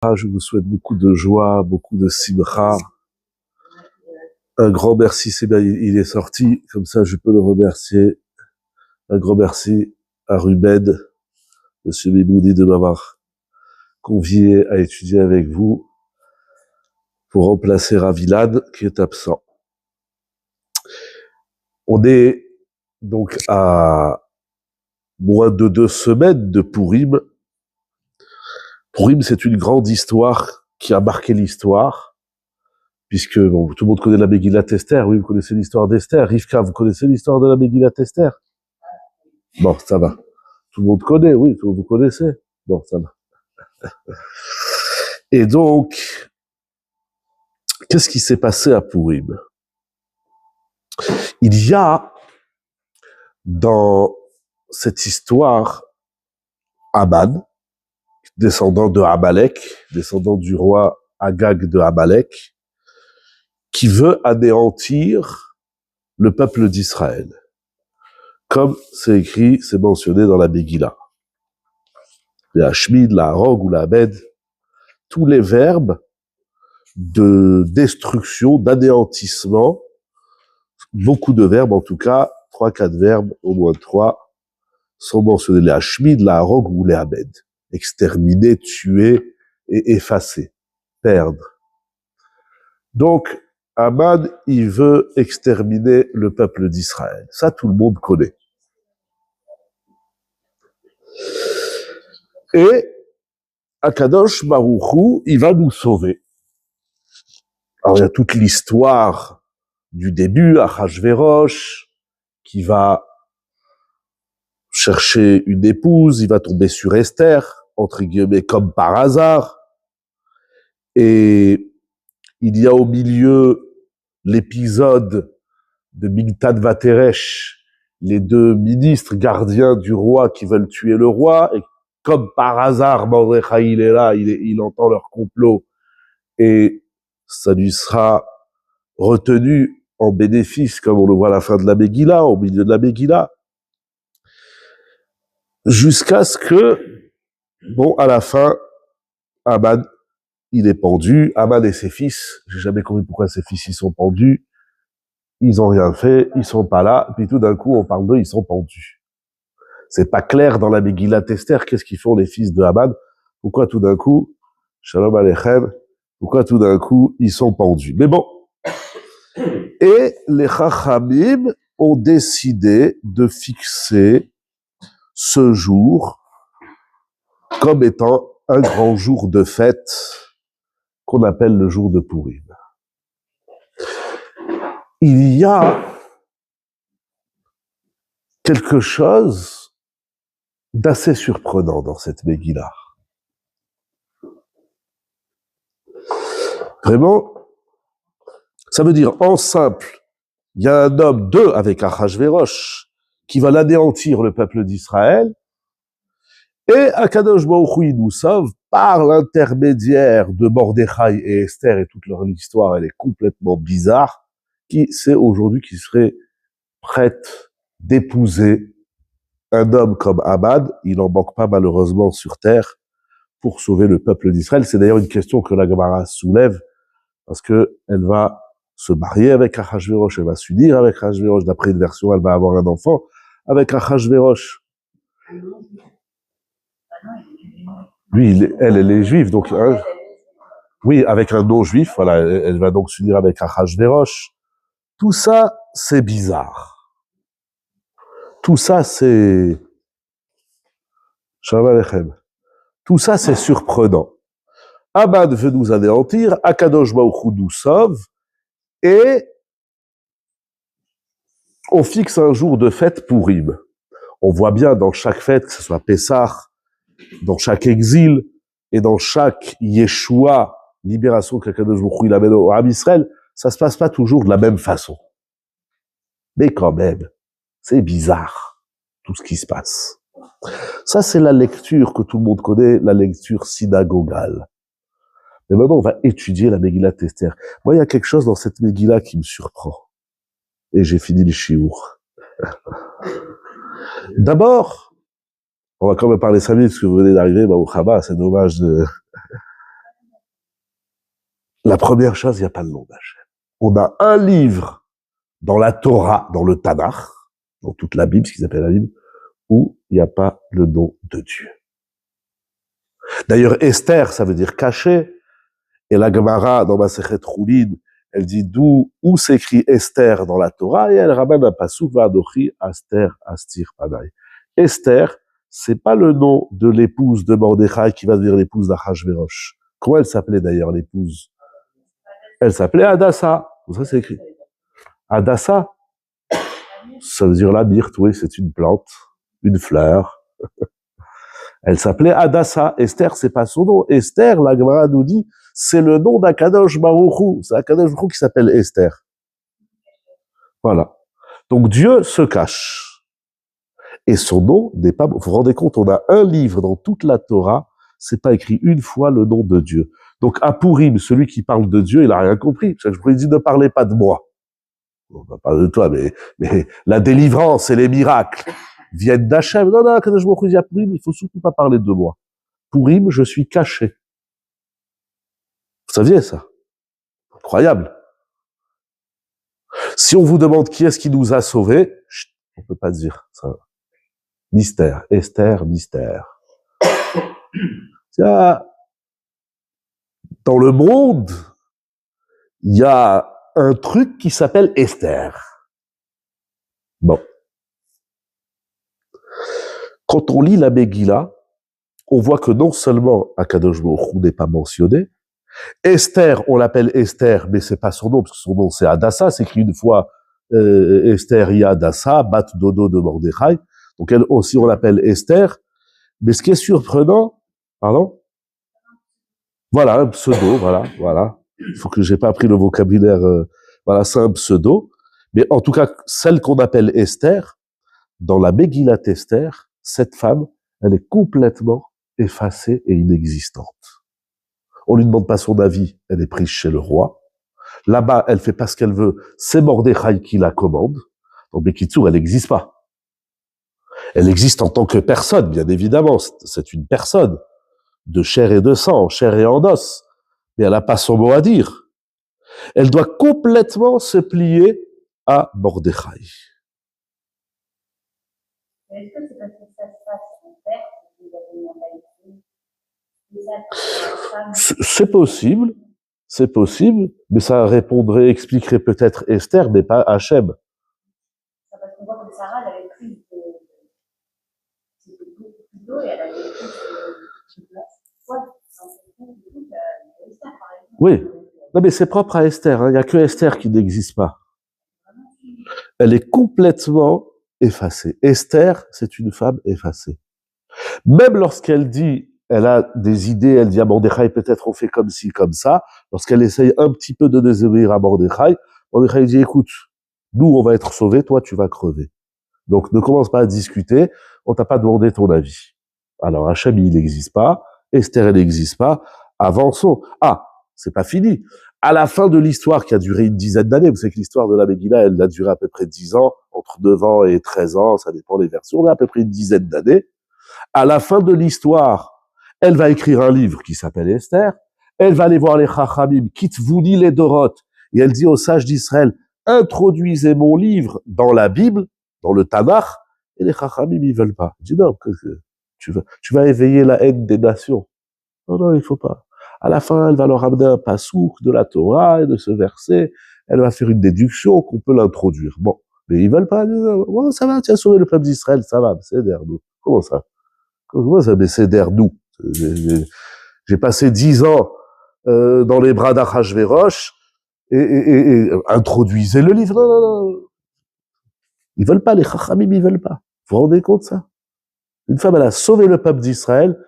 Je vous souhaite beaucoup de joie, beaucoup de simcha. Un grand merci, c'est bien, il est sorti, comme ça je peux le remercier. Un grand merci à Ruben, Monsieur Biboudi, de m'avoir convié à étudier avec vous pour remplacer Ravilad, qui est absent. On est donc à moins de 2 semaines de Purim. Purim, c'est une grande histoire qui a marqué l'histoire, puisque bon, tout le monde connaît la Megillat Esther. Oui, vous connaissez l'histoire d'Esther. Rivka, vous connaissez l'histoire de la Megillat Esther? Bon, ça va. Tout le monde connaît, oui, vous connaissez. Bon, ça va. Et donc, qu'est-ce qui s'est passé à Purim? Il y a dans cette histoire Aman, descendant de Amalek, descendant du roi Agag de Amalek, qui veut anéantir le peuple d'Israël. Comme c'est écrit, c'est mentionné dans la Megillah. La Shmid, la Harog ou la Abed, tous les verbes de destruction, d'anéantissement, beaucoup de verbes en tout cas, 3-4 verbes, au moins 3, sont mentionnés. Les Hashmid, la Harog ou les Abed. Exterminer, tuer et effacer, perdre. Donc, Aman, il veut exterminer le peuple d'Israël. Ça, tout le monde connaît. Et Akadosh Baruch Hu, il va nous sauver. Alors, il y a toute l'histoire du début, Achashverosh, qui va chercher une épouse, il va tomber sur Esther, entre guillemets, comme par hasard. Et il y a au milieu l'épisode de Migdad Vateresh, les 2 ministres gardiens du roi qui veulent tuer le roi, et comme par hasard, Mordechai, il est là, il entend leur complot, et ça lui sera retenu en bénéfice, comme on le voit à la fin de la Megillah, au milieu de la Megillah, jusqu'à ce que, bon, à la fin, Aman, il est pendu, Aman et ses fils, j'ai jamais compris pourquoi ses fils, ils sont pendus, ils ont rien fait, ils sont pas là, puis tout d'un coup, on parle d'eux, ils sont pendus. C'est pas clair dans la Megillat Esther, qu'est-ce qu'ils font les fils de Aman, pourquoi tout d'un coup, Shalom Aleichem, pourquoi tout d'un coup, ils sont pendus. Mais bon. Et les Chachamim ont décidé de fixer ce jour comme étant un grand jour de fête qu'on appelle le jour de Purim. Il y a quelque chose d'assez surprenant dans cette Megillah. Vraiment, ça veut dire, en simple, il y a un homme, 2 avec Achashverosh, qui va l'anéantir le peuple d'Israël, et Akadosh Baruch Hu, il nous sauve par l'intermédiaire de Mordechai et Esther, et toute leur histoire, elle est complètement bizarre, qui sait aujourd'hui qu'il serait prête d'épouser un homme comme Aman, il n'en manque pas malheureusement sur terre, pour sauver le peuple d'Israël. C'est d'ailleurs une question que la Gemara soulève, parce que elle va se marier avec Achashverosh, elle va s'unir avec Achashverosh, d'après une version, elle va avoir un enfant avec Achashverosh. Lui, elle est juive, donc, hein, oui, avec un non-juif, voilà, elle va donc s'unir avec Achashverosh. Tout ça, c'est bizarre. Tout ça, c'est... Shalom Aleichem. Tout ça, c'est surprenant. Aman veut nous anéantir, Akadosh Baruch Hu nous sauve, et on fixe un jour de fête Purim. On voit bien dans chaque fête, que ce soit Pessah, dans chaque exil, et dans chaque Yeshua, libération qu'Akadosh Baruch Hu amène au Ham Israël, ça se passe pas toujours de la même façon. Mais quand même, c'est bizarre, tout ce qui se passe. Ça, c'est la lecture que tout le monde connaît, la lecture synagogale. Mais maintenant, on va étudier la Megillat Esther. Moi, il y a quelque chose dans cette Megillah qui me surprend. Et j'ai fini le shiur. D'abord, on va quand même parler 5 minutes, parce que vous venez d'arriver, au Chaba, c'est dommage de... La première chose, il n'y a pas le nom d'Hachem. On a un livre dans la Torah, dans le Tanakh, dans toute la Bible, ce qu'ils appellent la Bible, où il n'y a pas le nom de Dieu. D'ailleurs, Esther, ça veut dire caché, et la Gemara, dans Masechet Choulin, elle dit où s'écrit Esther dans la Torah, et elle ramène un pasuk, Vadochi, Aster, Astir, Panay. Esther, c'est pas le nom de l'épouse de Mordechai qui va devenir l'épouse d'Achashverosh. Comment elle s'appelait d'ailleurs, l'épouse? Elle s'appelait Hadassa. Ça, c'est écrit. Hadassa, ça veut dire la myrte, oui, c'est une plante, une fleur. Elle s'appelait Hadassa. Esther, c'est pas son nom. Esther, la Gemara nous dit, c'est le nom d'Akadosh Baruch Hu. C'est Akadosh Baruch Hu qui s'appelle Esther. Voilà. Donc Dieu se cache. Et son nom n'est pas... Vous vous rendez compte, on a un livre dans toute la Torah, c'est pas écrit une fois le nom de Dieu. Donc à Purim, celui qui parle de Dieu, il a rien compris. Parce que je pourrais dire, ne parlez pas de moi. On va parler de toi, mais la délivrance et les miracles viennent d'Hachem. Non, quand je me dis à Purim, il faut surtout pas parler de moi. Purim, je suis caché. Vous saviez ça? Incroyable. Si on vous demande qui est-ce qui nous a sauvés, on peut pas dire ça. Mystère. Esther, mystère. Dans le monde, il y a un truc qui s'appelle Esther. Bon. Quand on lit la Megillah, on voit que non seulement Akadosh Baruch Hu n'est pas mentionné, Esther, on l'appelle Esther, mais c'est pas son nom, parce que son nom c'est Hadassa, c'est écrit une fois Esther y Hadassa, Bat Dodo de Mordechai, donc elle aussi on l'appelle Esther, mais ce qui est surprenant, pardon? Voilà, un pseudo, voilà. Il faut que j'ai pas appris le vocabulaire, voilà, c'est un pseudo, mais en tout cas, celle qu'on appelle Esther, dans la Megillat Esther, cette femme, elle est complètement effacée et inexistante. On lui demande pas son avis, elle est prise chez le roi. Là-bas, elle fait pas ce qu'elle veut, c'est Mordechai qui la commande. Donc, Bekitsour, elle n'existe pas. Elle existe en tant que personne, bien évidemment. C'est une personne de chair et de sang, en chair et en os. Mais elle n'a pas son mot à dire. Elle doit complètement se plier à Mordechai. Est-ce que c'est parce que ça se passe en père que vous avez une mentalité? C'est possible, mais ça répondrait, expliquerait peut-être Esther, mais pas Hachem. Parce qu'on voit que Sarah, elle avait pris beaucoup plus d'eau et elle avait pris de Esther, par exemple. Oui, non mais c'est propre à Esther, hein. Il n'y a que Esther qui n'existe pas. Elle est complètement effacée. Esther, c'est une femme effacée. Même lorsqu'elle dit, elle a des idées, elle dit à Mordechai, peut-être on fait comme ci, comme ça, lorsqu'elle essaye un petit peu de désobéir à Mordechai dit, écoute, nous on va être sauvés, toi tu vas crever. Donc ne commence pas à discuter, on t'a pas demandé ton avis. Alors Hachem il n'existe pas, Esther elle n'existe pas, avançons. Ah, c'est pas fini. À la fin de l'histoire qui a duré une dizaine d'années, vous savez que l'histoire de la Megillah, elle a duré à peu près 10 ans, entre 9 ans et 13 ans, ça dépend des versions, on a à peu près une dizaine d'années. À la fin de l'histoire, elle va écrire un livre qui s'appelle Esther, elle va aller voir les Chachamim, Kitvuni les Dorot, et elle dit aux sages d'Israël, introduisez mon livre dans la Bible, dans le Tanakh, et les Chachamim, ils veulent pas. Je dis non, tu vas éveiller la haine des nations. Non, il faut pas. À la fin, elle va leur amener un pasouk de la Torah et de ce verset, elle va faire une déduction qu'on peut l'introduire. Bon, mais ils veulent pas. Oh, ça va, tu as sauvé le peuple d'Israël, ça va, c'est derrière nous. Comment ça? Comment ça, mais c'est derrière nous? J'ai passé 10 ans dans les bras d'Achashverosh et introduisez le livre. Non. Ils veulent pas, les Chachamim, ils veulent pas. Vous vous rendez compte ça? Une femme, elle a sauvé le peuple d'Israël.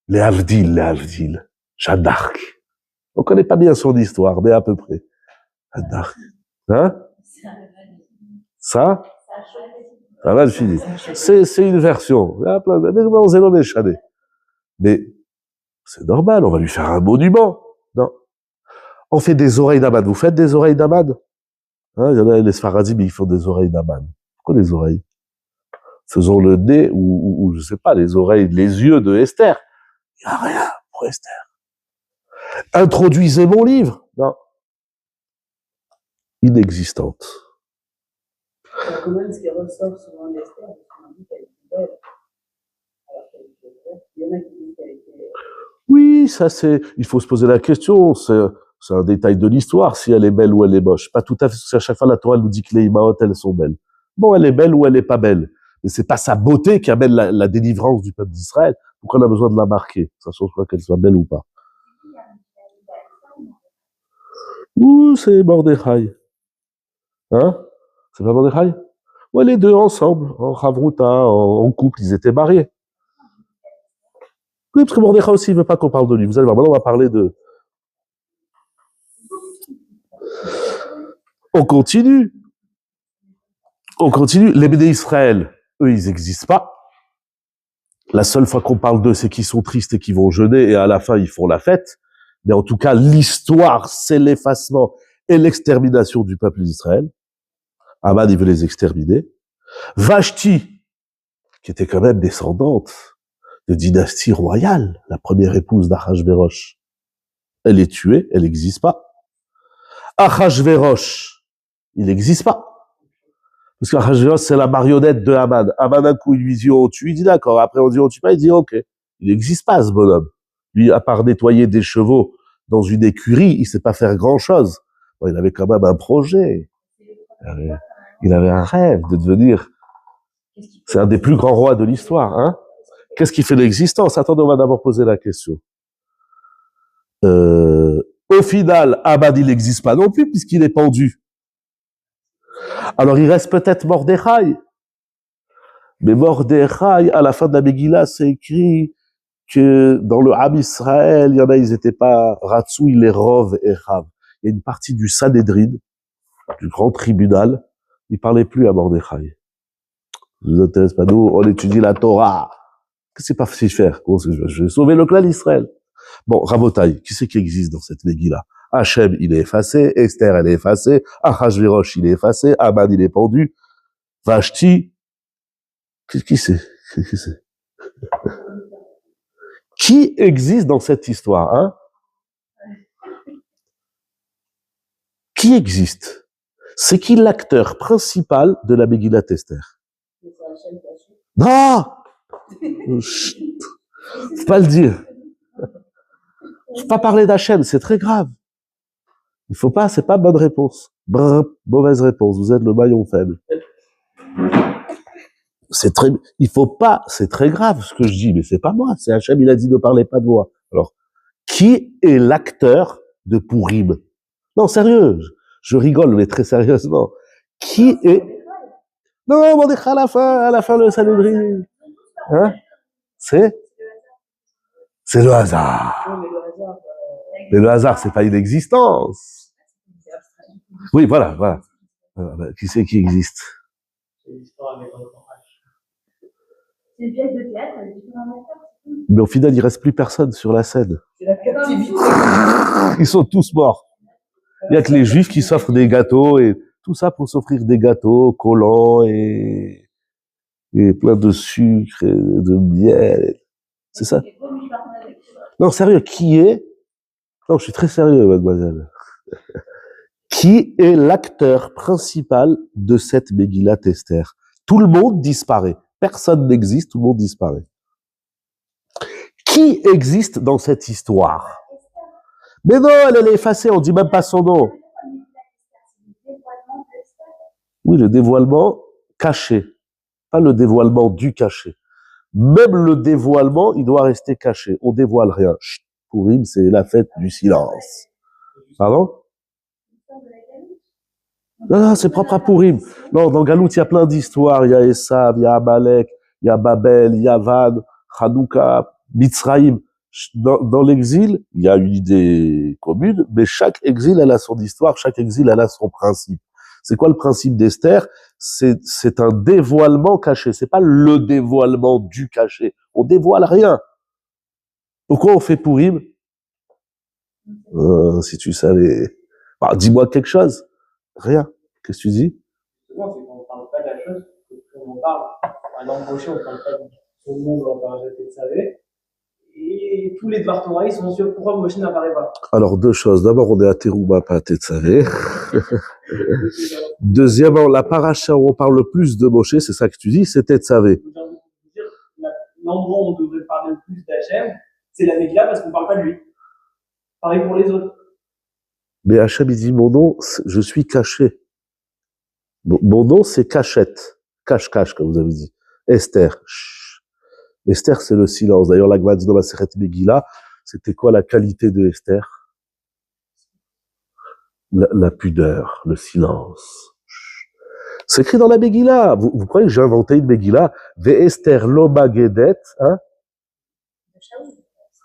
Les Havdil, Jeanne d'Arc. On connaît pas bien son histoire, mais à peu près. Jeanne d'Arc. Hein? Ça va le finir. C'est une version. Mais c'est normal, on va lui faire un monument. Non. On fait des oreilles d'Aman. Vous faites des oreilles d'Aman? Hein, il y en a les Sfaradim, ils font des oreilles d'Aman. Pourquoi les oreilles? Faisons le nez ou je sais pas, les oreilles, les yeux de Esther. Il n'y a rien pour Esther. Introduisez mon livre. Non. Inexistante. Quand même, ce qui ressort souvent d'Esther, c'est qu'on dit qu'elle était belle. Alors qu'elle était belle. Il y en a qui disent qu'elle était. Oui, ça c'est. Il faut se poser la question. C'est un détail de l'histoire, si elle est belle ou elle est moche. Pas tout à fait. Parce qu'à chaque fois, la Torah nous dit que les Imaot, elles sont belles. Bon, elle est belle ou elle est pas belle. Mais c'est pas sa beauté qui amène la délivrance du peuple d'Israël. Pourquoi on a besoin de la marquer? Ça change pas qu'elle soit belle ou pas. Ouh, c'est Mordechai. Hein? C'est pas Mordechai? Ouais, les deux ensemble, en Havruta, en couple, ils étaient mariés. Oui, parce que Mordechai aussi, il veut pas qu'on parle de lui. Vous allez voir, maintenant, on va parler de... On continue. On continue. Les Béné Israël, eux, ils n'existent pas. La seule fois qu'on parle d'eux, c'est qu'ils sont tristes et qu'ils vont jeûner, et à la fin, ils font la fête. Mais en tout cas, l'histoire, c'est l'effacement et l'extermination du peuple d'Israël. Haman, il veut les exterminer. Vashti, qui était quand même descendante de dynastie royale, la première épouse d'Achashverosh, elle est tuée, elle n'existe pas. Achashverosh, il n'existe pas. Parce qu'Achashverosh, c'est la marionnette de Haman. Haman, un coup, il lui dit, on tue, il dit d'accord. Après, on dit, on tue pas, il dit, ok. Il n'existe pas, ce bonhomme. Lui, à part nettoyer des chevaux dans une écurie, il sait pas faire grand chose. Bon, il avait quand même un projet. Il avait un rêve de devenir, c'est un des plus grands rois de l'histoire, hein. Qu'est-ce qui fait l'existence? Attendez, on va d'abord poser la question. Au final, Haman, il n'existe pas non plus, puisqu'il est pendu. Alors, il reste peut-être Mordechai. Mais Mordechai, à la fin de la Megillah, c'est écrit que dans le Ham Israël, il y en a, ils n'étaient pas Ratsou, il est Rov et Rav. Il y a une partie du Sanhedrin, du grand tribunal, il parlait plus à Mordechai. Ça vous intéresse pas, nous, on étudie la Torah. Qu'est-ce que c'est pas facile de faire? Je vais sauver le clan d'Israël. Bon, Rabotai, qui c'est qui existe dans cette Megillah? Hachem, il est effacé, Esther, elle est effacée, Achashverosh, il est effacé, Haman, il est pendu, Vashti, qui c'est? Qui c'est? Qui existe dans cette histoire, hein? Qui existe? C'est qui l'acteur principal de la Megillah Esther? Non! Chut. Faut pas le dire. Faut pas parler d'Hachem, c'est très grave. Il faut pas, c'est pas bonne réponse. Brr, mauvaise réponse, vous êtes le maillon faible. C'est très, il faut pas, c'est très grave ce que je dis, mais c'est pas moi, c'est Hachem, il a dit ne parlez pas de moi. Alors, qui est l'acteur de Purim? Non, sérieux, je rigole, mais très sérieusement. Qui est... Non, Mordechai à la fin, le Sanhedrin. Hein? C'est le hasard. Mais le hasard, c'est pas une existence. Oui, voilà. Qui c'est qui existe? C'est une pièce de théâtre avec différents acteurs. Mais au final, il reste plus personne sur la scène. C'est la captivité. Ils sont tous morts. Il y a que les Juifs qui s'offrent des gâteaux et tout ça pour s'offrir des gâteaux collants et plein de sucre et de miel. C'est ça? Non, sérieux, qui est... Non, je suis très sérieux, mademoiselle. Qui est l'acteur principal de cette Megillat Esther? Tout le monde disparaît. Personne n'existe, tout le monde disparaît. Qui existe dans cette histoire? Mais non, elle est effacée, on dit même pas son nom. Oui, le dévoilement caché. Pas le dévoilement du caché. Même le dévoilement, il doit rester caché. On dévoile rien. Chut, Purim, c'est la fête du silence. Pardon? Non, c'est propre à Purim. Non, dans Galout, il y a plein d'histoires. Il y a Esav, il y a Amalek, il y a Babel, il y a Van, Hanouka, Mitzraïm. Dans l'exil, il y a une idée commune, mais chaque exil, elle a son histoire, chaque exil, elle a son principe. C'est quoi le principe d'Esther? C'est un dévoilement caché. C'est pas le dévoilement du caché. On dévoile rien. Pourquoi on fait Purim? Si tu savais. Bah, dis-moi quelque chose. Rien. Qu'est-ce que tu dis? Non, c'est qu'on ne parle pas de la chose que on en parle. Par exemple, Moshe, on ne parle pas de tout le monde va en parler de savait. Et tous les Dvar Torah, ils sont sur pourquoi Moshe n'apparaît pas. Alors, deux choses. D'abord, on est à Terouma, pas à Tetzavé. Deuxièmement, la paracha où on parle le plus de Moshe, c'est ça que tu dis, c'est Tetzavé. L'endroit où on devrait parler le plus d'Hachem, c'est la Megillah parce qu'on ne parle pas de lui. Pareil pour les autres. Mais Hachem, il dit, mon nom, je suis caché. Mon nom, c'est cachette. Cache-cache, comme vous avez dit. Esther. Chut. Esther, c'est le silence. D'ailleurs, l'Agma dit dans la Masechet Megillah, c'était quoi la qualité de Esther? La pudeur, le silence. Chut. C'est écrit dans la Megillah. Vous croyez que j'ai inventé une Megillah? Ve Esther lo Magedet, hein? De Shaoul.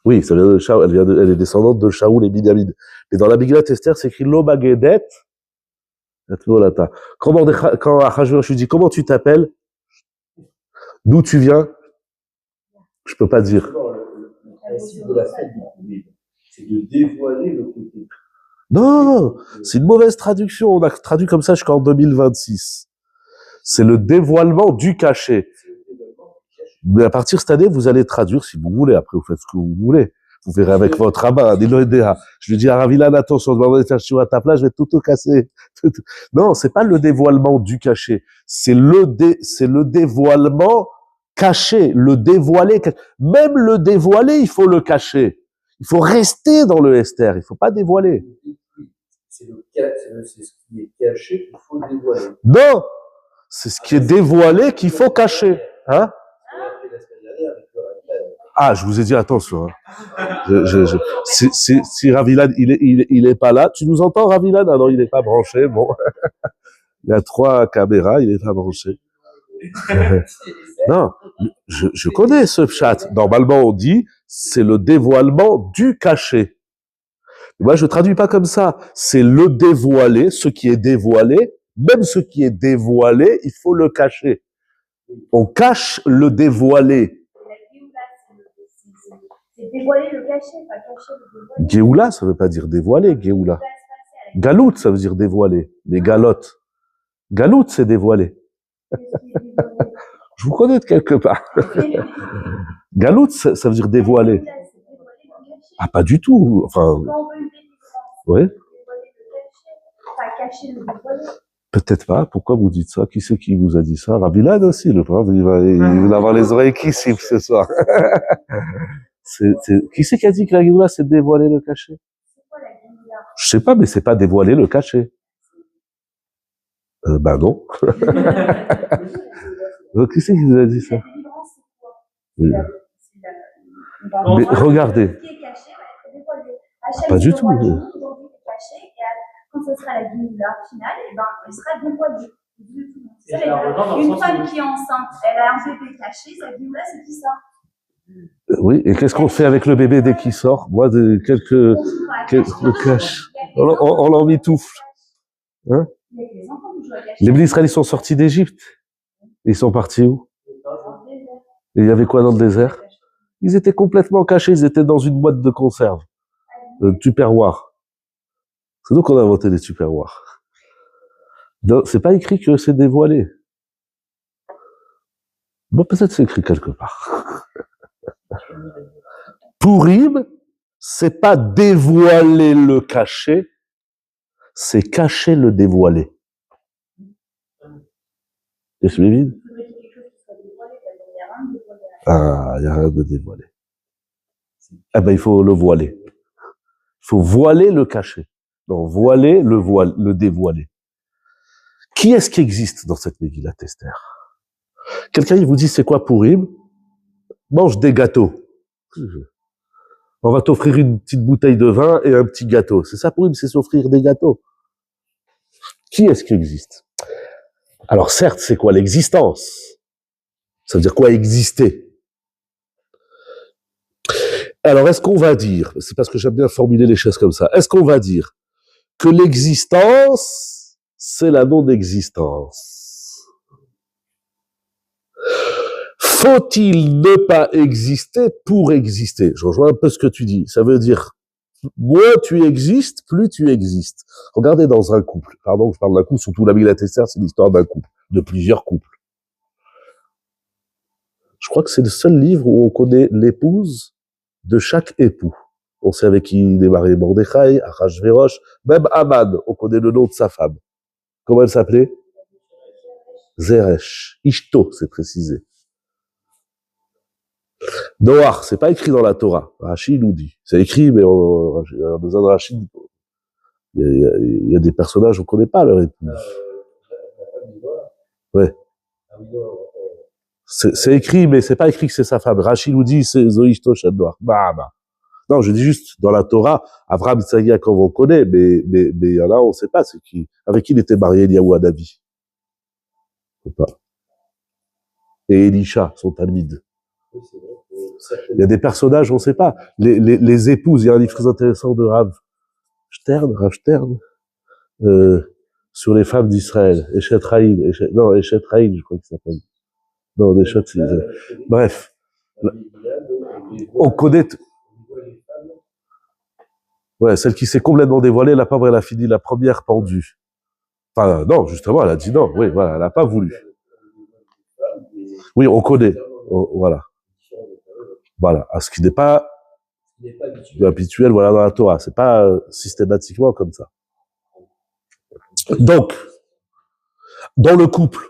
Oui, ça vient de Shaoul, elle est descendante de Shaoul et Binyamin. Mais dans la Megillah Esther, c'est écrit lo Magedet. Quand Achashverosh lui dit, comment tu t'appelles? D'où tu viens? Je peux pas dire. Le principe de la fête du Purim, c'est de dévoiler le côté. Non, c'est une mauvaise traduction. On a traduit comme ça jusqu'en 2026. C'est le dévoilement du cachet. Mais à partir de cette année, vous allez traduire si vous voulez. Après, vous faites ce que vous voulez. Vous verrez avec votre rabbin. Je lui dis à Ravilan, attention, demande de faire à ta place, je vais tout casser. Non, c'est pas le dévoilement du cachet. C'est le dévoilement caché, le dévoilé. Même le dévoiler, il faut le cacher. Il faut rester dans le Esther. Il faut pas dévoiler. C'est ce qui est caché qu'il faut dévoiler. Non! C'est ce qui est dévoilé qu'il faut cacher. Hein? Ah, je vous ai dit attention. Hein. Si Ravilan, il est pas là. Tu nous entends, Ravilan? Ah non, il est pas branché. Bon. Il y a 3 caméras, il est pas branché. Non, je connais ce chat. Normalement, on dit, c'est le dévoilement du cachet. Moi, je traduis pas comme ça. C'est le dévoilé, ce qui est dévoilé. Même ce qui est dévoilé, il faut le cacher. On cache le dévoilé. C'est dévoiler le cachet, pas cacher le dévoiler. Géoula, ça veut pas dire dévoiler, Géoula. Galoute, ça veut dire dévoiler. Les galottes. Galoute, c'est dévoiler. Je vous connais de quelque part. Galoute, ça veut dire dévoiler. Ah, pas du tout. Enfin, oui. Peut-être pas. Pourquoi vous dites ça? Qui c'est qui vous a dit ça? Ravilan aussi, le prof. Il va avoir les oreilles qui sifflent ce soir. Qui c'est qui a dit que la Géoula, c'est dévoiler le cachet? Je sais pas, mais c'est pas dévoiler le cachet. Ben non. Qui c'est qui vous a dit ça? Oui. Mais regardez. Pas du tout. Quand ce sera la Géoula finale, et ben, il sera dévoilé. Une femme qui est enceinte, elle a un bébé caché, sa Géoula, c'est qui ça? Oui, et qu'est-ce qu'on fait avec le bébé dès qu'il sort? Moi, le cache. On l'emmitoufle. Hein? Les Bnei Israël, ils sont sortis d'Égypte. Ils sont partis où? Et il y avait quoi dans le désert? Ils étaient complètement cachés, ils étaient dans une boîte de conserve. Tupperware. C'est nous qu'on a inventé les Tupperware. Donc, c'est pas écrit que c'est dévoilé. Bon, peut-être c'est écrit quelque part. Purim, c'est pas dévoiler le caché, c'est cacher le dévoilé. Est-ce que vide? Ah, il n'y a rien de dévoilé. Eh ben, il faut le voiler. Il faut voiler le caché. Non, voiler le dévoiler. Qui est-ce qui existe dans cette Megillat Esther? Quelqu'un, il vous dit, c'est quoi Purim? Mange des gâteaux. On va t'offrir une petite bouteille de vin et un petit gâteau. C'est ça Purim, c'est s'offrir des gâteaux. Qui est-ce qui existe? Alors certes, c'est quoi l'existence? Ça veut dire quoi exister? Alors est-ce qu'on va dire, c'est parce que j'aime bien formuler les choses comme ça, est-ce qu'on va dire que l'existence, c'est la non-existence? Faut-il ne pas exister pour exister? Je rejoins un peu ce que tu dis. Ça veut dire, moins tu existes, plus tu existes. Regardez dans un couple. Pardon, je parle d'un couple, surtout la Megillat Esther, c'est l'histoire d'un couple, de plusieurs couples. Je crois que c'est le seul livre où on connaît l'épouse de chaque époux. On sait avec qui il est marié Mordechai, Achashverosh, même Aman, on connaît le nom de sa femme. Comment elle s'appelait? Zeresh. Ishto, c'est précisé. Noach, c'est pas écrit dans la Torah. Rashi nous dit. C'est écrit, mais on a besoin de Rashi. Il y a des personnages, on connaît pas leur épouse. Ouais. C'est écrit, mais c'est pas écrit que c'est sa femme. Rashi nous dit, c'est Zoishto Shadnoach. Bah. Non, je dis juste, dans la Torah, Avraham, Yitzhak, Yaakov, on connaît, mais il y en a, on sait pas, c'est qui, avec qui il était marié, Eliyahu Hanavi. On sait pas. Et Elisha, son talmid. Il y a des personnages, on sait pas. Les épouses, il y a un livre très intéressant de Rav Stern, sur les femmes d'Israël. Eshet Haïl, je crois qu'il s'appelle. Non, Eshet, bref. On connaît, ouais, celle qui s'est complètement dévoilée, la pauvre, elle a fini la première pendue. Enfin, non, justement, elle a dit non, oui, voilà, elle a pas voulu. Oui, on connaît, voilà. Voilà, à ce qui n'est pas habituel, voilà, dans la Torah. C'est pas systématiquement comme ça. Donc, dans le couple,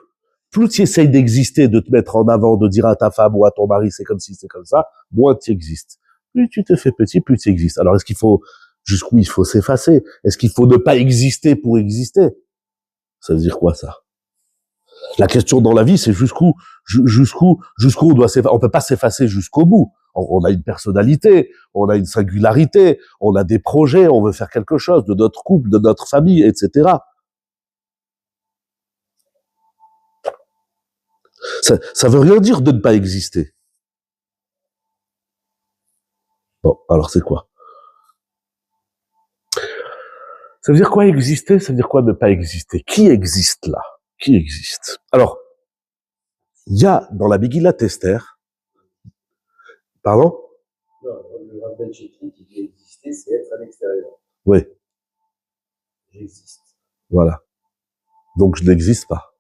plus tu essayes d'exister, de te mettre en avant, de dire à ta femme ou à ton mari, c'est comme si, c'est comme ça, moins tu existes. Plus tu te fais petit, plus tu existes. Alors, est-ce qu'il faut, jusqu'où il faut s'effacer? Est-ce qu'il faut ne pas exister pour exister? Ça veut dire quoi, ça? La question dans la vie, c'est jusqu'où on doit s'effacer. On peut pas s'effacer jusqu'au bout. On a une personnalité, on a une singularité, on a des projets, on veut faire quelque chose de notre couple, de notre famille, etc. Ça veut rien dire de ne pas exister. Bon, alors c'est quoi? Ça veut dire quoi exister? Ça veut dire quoi ne pas exister? Qui existe là? Qui existe? Alors, il y a dans la Megillat Esther, pardon? Non, le Rav Ben Shitri qui dit exister, c'est être à l'extérieur. Oui. J'existe. Voilà. Donc je n'existe pas.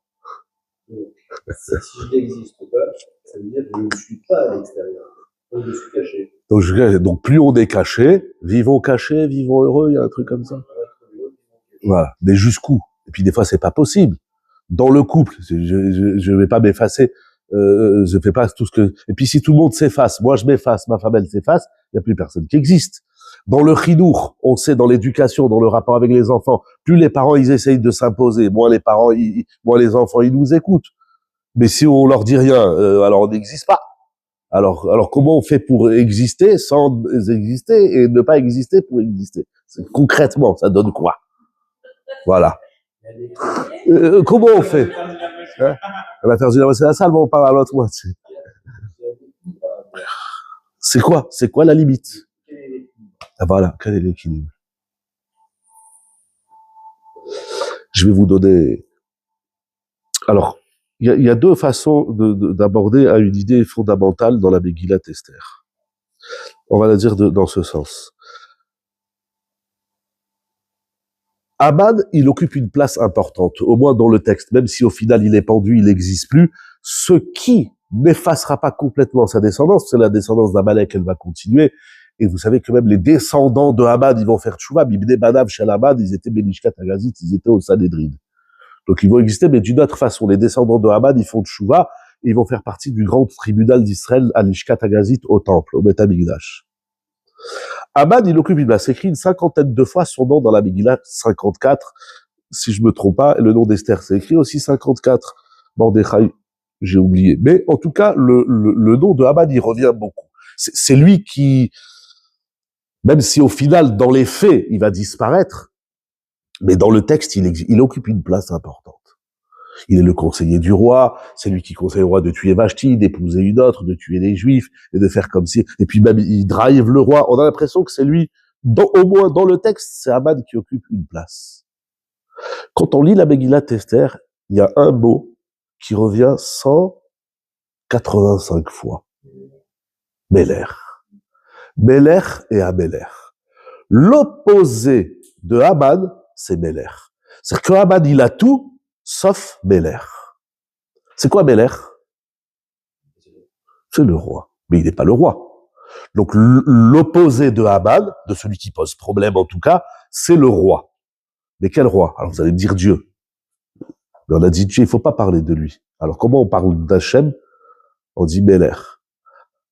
Si je n'existe pas, ça veut dire que je ne suis pas à l'extérieur. Donc je suis caché. Donc plus on est caché, vivons heureux, il y a un truc comme ça. Voilà. Mais jusqu'où? Et puis des fois c'est pas possible. Dans le couple, je vais pas m'effacer, je fais pas tout ce que, et puis si tout le monde s'efface, moi je m'efface, ma femme elle s'efface, il y a plus personne qui existe. Dans le chinour, on sait dans l'éducation, dans le rapport avec les enfants, plus les parents ils essayent de s'imposer, moins les enfants ils nous écoutent. Mais si on leur dit rien, alors on n'existe pas. Alors comment on fait pour exister sans exister et ne pas exister pour exister? Concrètement, ça donne quoi? Voilà. Comment on fait? Hein? On va faire du c'est la salle, mais on parle à l'autre moitié. C'est quoi? C'est quoi la limite? Ah voilà, quel est l'équilibre? Je vais vous donner. Alors, il y a deux façons d'aborder à une idée fondamentale dans la Megillat Esther. On va la dire dans ce sens. Aman, il occupe une place importante, au moins dans le texte, même si au final il est pendu, il n'existe plus, ce qui n'effacera pas complètement sa descendance, c'est la descendance d'Amalek, elle va continuer, et vous savez que même les descendants de Aman, ils vont faire tchouva, Bibne Banav, Shalaman, ils étaient Benishkat Agazit, ils étaient au Sanhedrin. Donc ils vont exister, mais d'une autre façon, les descendants de Aman, ils font tchouva, et ils vont faire partie du grand tribunal d'Israël, à l'Ishkat Agazit, au temple, au Beth Amikdash. Aman, il occupe une place. C'est écrit une cinquantaine de fois son nom dans la Megillah 54, si je me trompe pas, et le nom d'Esther, c'est écrit aussi 54. Mordechai, j'ai oublié. Mais en tout cas, le nom de Aman, il revient beaucoup. C'est lui qui, même si au final, dans les faits, il va disparaître, mais dans le texte, il occupe une place importante. Il est le conseiller du roi, c'est lui qui conseille au roi de tuer Vashti, d'épouser une autre, de tuer les Juifs, et de faire comme si, et puis même il drive le roi. On a l'impression que c'est lui, au moins dans le texte, c'est Aman qui occupe une place. Quand on lit la Megillat Esther, il y a un mot qui revient 185 fois. Meler. Meler et Ameler. L'opposé de Aman, c'est Meler. C'est-à-dire que Aman, il a tout, sauf Meler. C'est quoi Meler? C'est le roi. Mais il n'est pas le roi. Donc l'opposé de Haman, de celui qui pose problème en tout cas, c'est le roi. Mais quel roi? Alors vous allez me dire Dieu. Mais on a dit Dieu, il faut pas parler de lui. Alors comment on parle d'Hachem? On dit Meler.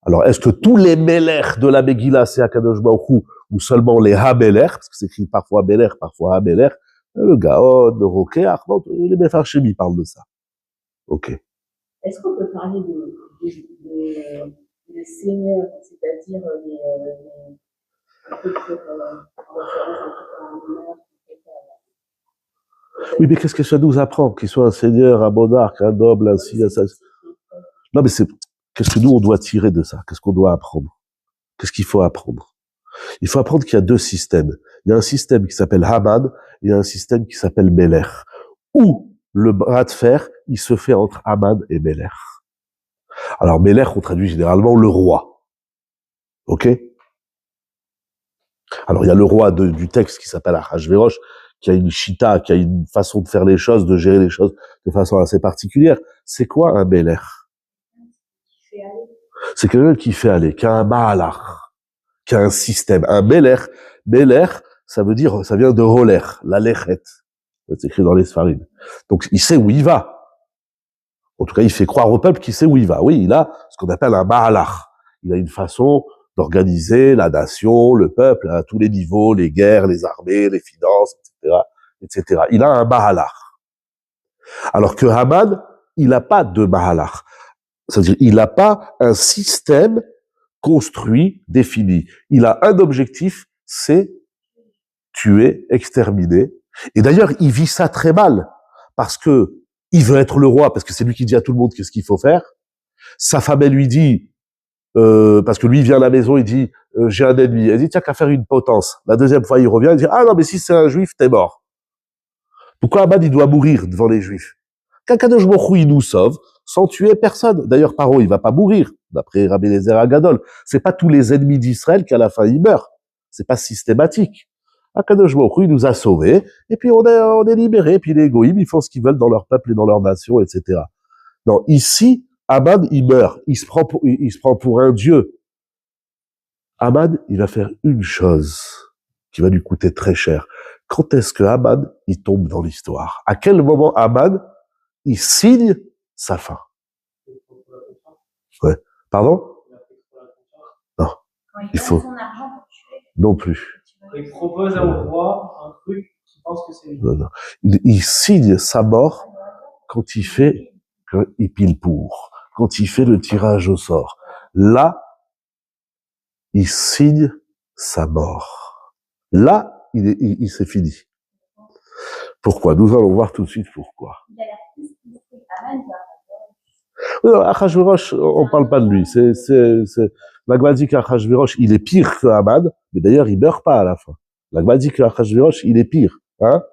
Alors est-ce que tous les Meler de la Megillah c'est Akadosh Baruch Hu, ou seulement les Ha-Meler, parce que c'est écrit parfois Meler, parfois Ha-Meler, le Gaon, le Rokeach, les Mefarshim, ils parlent de ça. Ok. Est-ce qu'on peut parler des seigneurs, c'est-à-dire un peu en référence à un honneur, Oui, mais qu'est-ce que ça nous apprend? Qu'il soit un seigneur, un monarque, un noble, un ci, un ça. Non, mais qu'est-ce que nous, on doit tirer de ça? Qu'est-ce qu'on doit apprendre? Qu'est-ce qu'il faut apprendre? Il faut apprendre qu'il y a deux systèmes. Il y a un système qui s'appelle Haman, et il y a un système qui s'appelle Meler. Où le bras de fer, il se fait entre Haman et Meler. Alors, Meler, on traduit généralement le roi. Ok? Alors, il y a le roi du texte qui s'appelle Achashverosh, qui a une chita, qui a une façon de faire les choses, de gérer les choses de façon assez particulière. C'est quoi un Meler? C'est quelqu'un qui fait aller, qui a un Mahalach, qui a un système. Un Meler, ça vient de roller, la lechet. C'est écrit dans les Sfarim. Donc, il sait où il va. En tout cas, il fait croire au peuple qu'il sait où il va. Oui, il a ce qu'on appelle un Mahalach. Il a une façon d'organiser la nation, le peuple, à tous les niveaux, les guerres, les armées, les finances, etc. Il a un Mahalach. Alors que Haman, il n'a pas de Mahalach. C'est-à-dire, il n'a pas un système construit, défini. Il a un objectif, c'est tuer, exterminer. Et d'ailleurs, il vit ça très mal, parce que il veut être le roi, parce que c'est lui qui dit à tout le monde qu'est-ce qu'il faut faire. Sa femme, elle lui dit, parce que lui, il vient à la maison, il dit, j'ai un ennemi. Elle dit, tiens, qu'à faire une potence. La deuxième fois, il revient, il dit, ah non, mais si c'est un juif, t'es mort. Pourquoi Haman, il doit mourir devant les juifs? Qu'Akadosh Baruch Hu, il nous sauve, sans tuer personne. D'ailleurs, Paro, il va pas mourir, d'après Rabbi Eliezer Agadol. C'est pas tous les ennemis d'Israël qu'à la fin, ils meurent. C'est pas systématique. Akadosh Baruch Hu, il nous a sauvés, et puis on est libérés, puis les Goïms, ils font ce qu'ils veulent dans leur peuple et dans leur nation, etc. Non, ici, Haman, il meurt. Il se prend pour un dieu. Haman, il va faire une chose qui va lui coûter très cher. Quand est-ce que Haman, il tombe dans l'histoire? À quel moment Haman, il signe sa fin? Ouais. Pardon? Non. Quand il Il donne faut. son argent pour tuer. Non plus. Il propose au roi un truc qu'il pense que c'est lui. Non. Il signe sa mort quand il pile pour, quand il fait le tirage au sort. Là, il signe sa mort. Là, c'est fini. Pourquoi? Nous allons voir tout de suite pourquoi. Il a l'air plus discret. Haman, il va Achashverosh, on parle pas de lui. La Gemara dit qu'Achashverosh, il est pire que Haman, mais d'ailleurs, il meurt pas à la fin. La Gemara dit qu'Achashverosh, il est pire, hein?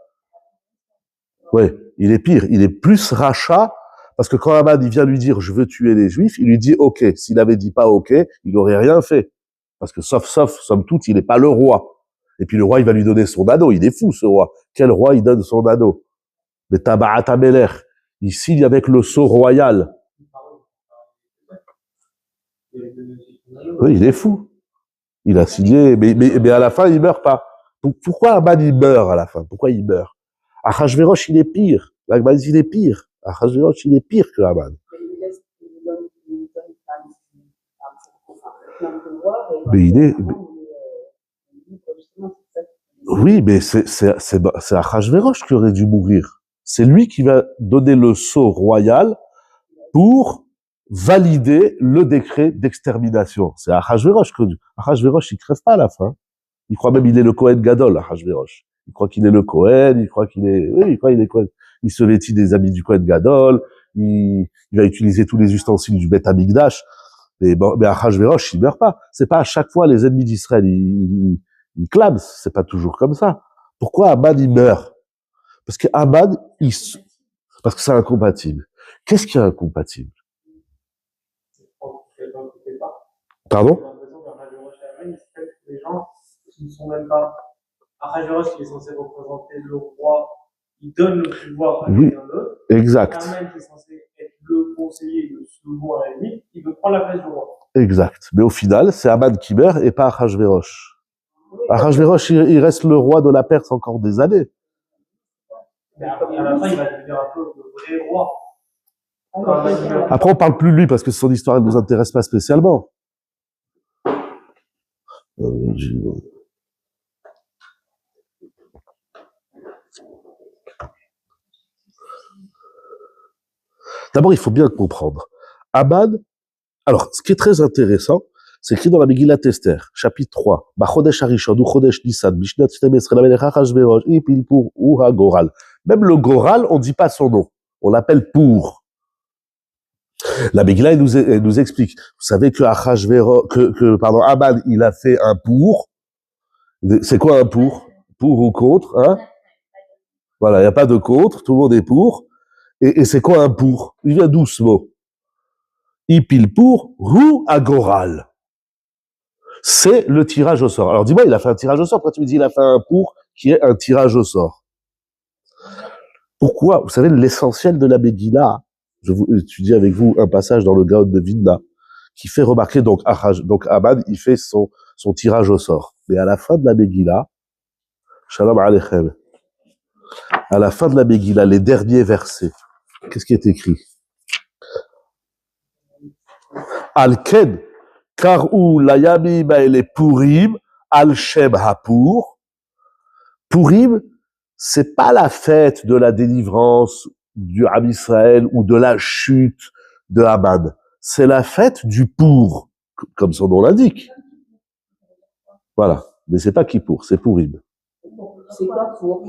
Ouais, il est pire. Il est plus rachat, parce que quand Haman, il vient lui dire, je veux tuer les Juifs, il lui dit, ok. S'il avait dit pas ok, il aurait rien fait. Parce que sauf, somme toute, il n'est pas le roi. Et puis le roi, il va lui donner son anneau. Il est fou, ce roi. Quel roi il donne son anneau? Mais Tabarat Ameler, il signe avec le sceau royal. Oui, il est fou. Il a signé, mais à la fin, il meurt pas. Pourquoi Haman, il meurt à la fin? Pourquoi il meurt? Achashverosh, il est pire. L'Agman, il est pire. Achashverosh, il est pire que Haman. Mais il est... Oui, mais c'est Achashverosh qui aurait dû mourir. C'est lui qui va donner le sceau royal pour valider le décret d'extermination. C'est Achashverosh il crève pas à la fin. Il croit même qu'il est le Kohen Gadol, Achashverosh. Il croit qu'il est le Kohen, il croit qu'il est Kohen. Il se vêtit des habits du Kohen Gadol, il va utiliser tous les ustensiles du Beth Amikdash. Mais Achashverosh, il meurt pas. C'est pas à chaque fois les ennemis d'Israël, ils clament. C'est pas toujours comme ça. Pourquoi Haman, il meurt? Parce que Haman, parce que c'est incompatible. Qu'est-ce qui est incompatible? Pardon? Les gens qui ne sont même pas. Achashverosh, qui est censé représenter le roi, il donne le pouvoir à quelqu'un d'autre. Exact. Haman, qui est censé être le conseiller, le second à la limite, il veut prendre la place du roi. Exact. Mais au final, c'est Aman qui meurt et pas Achashverosh. Achashverosh, il reste le roi de la Perse encore des années. Mais après, à la fin, il va devenir un peu le vrai roi. Après, on parle plus de lui parce que son histoire ne nous intéresse pas spécialement. D'abord, il faut bien comprendre. Aman, alors, ce qui est très intéressant, c'est écrit dans la Megillat Esther, chapitre 3. Bachodesh Harishon, ou Chodesh Nissan, Mishnat Shtemesre, la Melech Achashverosh, Ipilpur, ou Goral. Même le Goral, on ne dit pas son nom. On l'appelle Pour. La Megillah, elle nous explique. Vous savez que Aman, il a fait un Pour. C'est quoi un Pour? Pour ou contre, hein? Voilà, il n'y a pas de contre, tout le monde est pour. Et c'est quoi un Pour? Il vient d'où ce mot? Ipilpur, ou Goral. C'est le tirage au sort. Alors dis-moi, il a fait un tirage au sort. Pourquoi tu me dis il a fait un pour qui est un tirage au sort? Pourquoi? Vous savez, l'essentiel de la Megillah, je vous étudie avec vous un passage dans le Gaon de Vilna, qui fait remarquer, donc Aman, il fait son tirage au sort. Mais à la fin de la Megillah, Shalom Aleichem, à la fin de la Megillah, les derniers versets, qu'est-ce qui est écrit? Al-Ken, Karou layamim haele Purim, al-Shem hapur. Purim, c'est pas la fête de la délivrance du Am Israël ou de la chute de Haman. C'est la fête du Pour, comme son nom l'indique. Voilà. Mais c'est pas Kippour, c'est Purim. C'est quoi pour?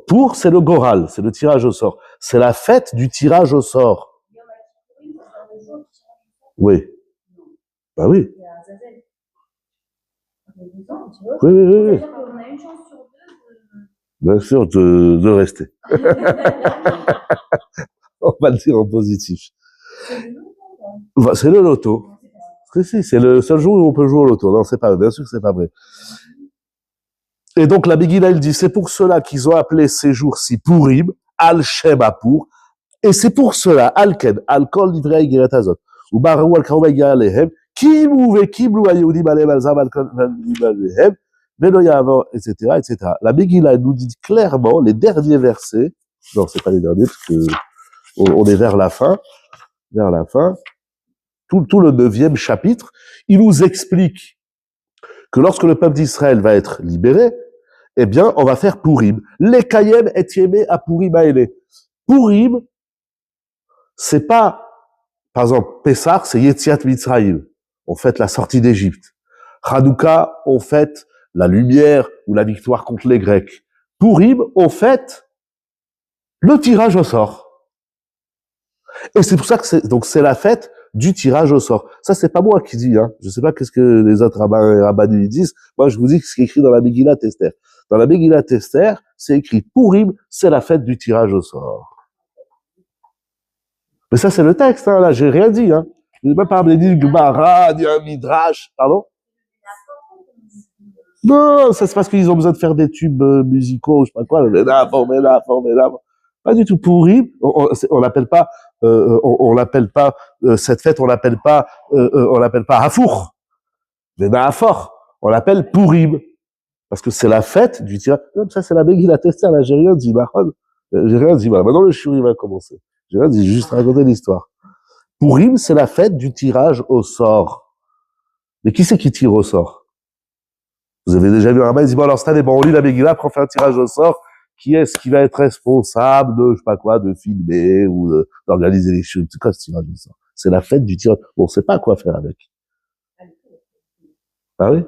Pour, c'est le Goral, c'est le tirage au sort. C'est la fête du tirage au sort. Oui. Bah oui. Oui. Bien sûr, de rester. On va le dire en positif. C'est le loto. Si, c'est le seul jour où on peut jouer au loto. Non, c'est pas vrai. Bien sûr que c'est pas vrai. Et donc, la Megillah, il dit, c'est pour cela qu'ils ont appelé ces jours-ci Purim, Al-Shem Hapur, et c'est pour cela, Al-Ken, Al-Kol Livrei Geret Hazot, ou Barou Al-Karoum Alehem, Kimou ve Kimlou Ayehudim Alehem Al-Zam Al-Kol Alehem, Velo Yavor, etc., etc. La Megillah nous dit clairement, les derniers versets, non, c'est pas les derniers, parce que on est vers la fin, tout le 9e chapitre, il nous explique que lorsque le peuple d'Israël va être libéré, eh bien, on va faire Purim. Les Kayem et Yemé à Purim Aele. Purim, c'est pas, par exemple, Pessah, c'est Yetziat Mitzrayim. On fête la sortie d'Égypte. Hanouka, on fête la lumière ou la victoire contre les Grecs. Purim, on fête le tirage au sort. Et c'est pour ça que c'est la fête du tirage au sort. Ça, c'est pas moi qui dis, hein. Je sais pas qu'est-ce que les autres rabbins disent. Moi, je vous dis ce qui est écrit dans la Megillat Esther. Dans la Megillat Esther, c'est écrit Purim, c'est la fête du tirage au sort. Mais ça, c'est le texte, hein. Là, j'ai rien dit, hein. Je n'ai même pas dit Gemara, ni un Midrash, pardon? Non, ça c'est parce qu'ils ont besoin de faire des tubes musicaux, je sais pas quoi, ménaphore. Pas du tout. Purim, on l'appelle pas, on l'appelle pas, cette fête, on l'appelle pas Hafour, ménaphore. On l'appelle Purim. Parce que c'est la fête du tirage. Comme ça, c'est la Megillat Esther, là, j'ai rien dit, j'ai rien dit, voilà. Maintenant, le shiur va commencer. J'ai rien dit, j'ai juste raconté l'histoire. Purim, c'est la fête du tirage au sort. Mais qui c'est qui tire au sort? Vous avez déjà vu un rabbin, il dit, bon, alors, c'est bon, on lit la Megillah, après on fait un tirage au sort. Qui est-ce qui va être responsable de, je sais pas quoi, de filmer ou d'organiser les choses? C'est quoi ce tirage au sort? C'est la fête du tirage. Bon, on sait pas quoi faire avec. Ah oui?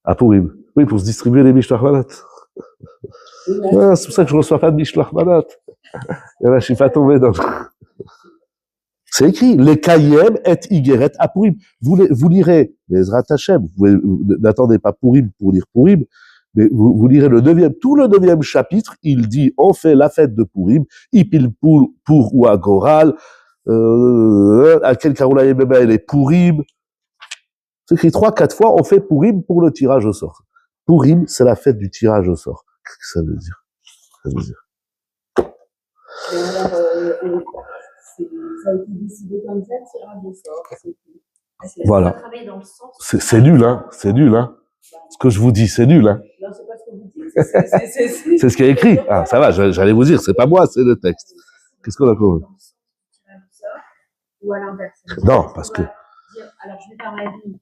À Purim. Oui, pour se distribuer les Mishloach Manot. Ah, c'est pour ça que je reçois pas de Mishloach Manot. Et là, je suis pas tombé dans... C'est écrit, les Kayem et Igeret à Purim. Vous lirez, les Ezrat Hashem, n'attendez pas Purim pour lire Purim, mais vous lirez tout le 9e chapitre, il dit, on fait la fête de Purim, Ipil pour ou Agoral, à quel Karoula Yemema et les Purim. C'est écrit 3-4 fois, on fait Purim pour le tirage au sort. Purim, c'est la fête du tirage au sort. Qu'est-ce que ça veut dire? Et alors, ça a été décidé comme ça, tirage au sort. Voilà. Travailler dans le sens. C'est nul, hein. C'est nul, hein. Ce que je vous dis, c'est nul, hein. Non, c'est pas ce que vous dites. C'est ce qui est écrit. Ah, ça va, j'allais vous dire, c'est pas moi, c'est le texte. Qu'est-ce qu'on a compris? Ou à l'inverse. Non, parce que. Dire, alors, je vais faire ma vie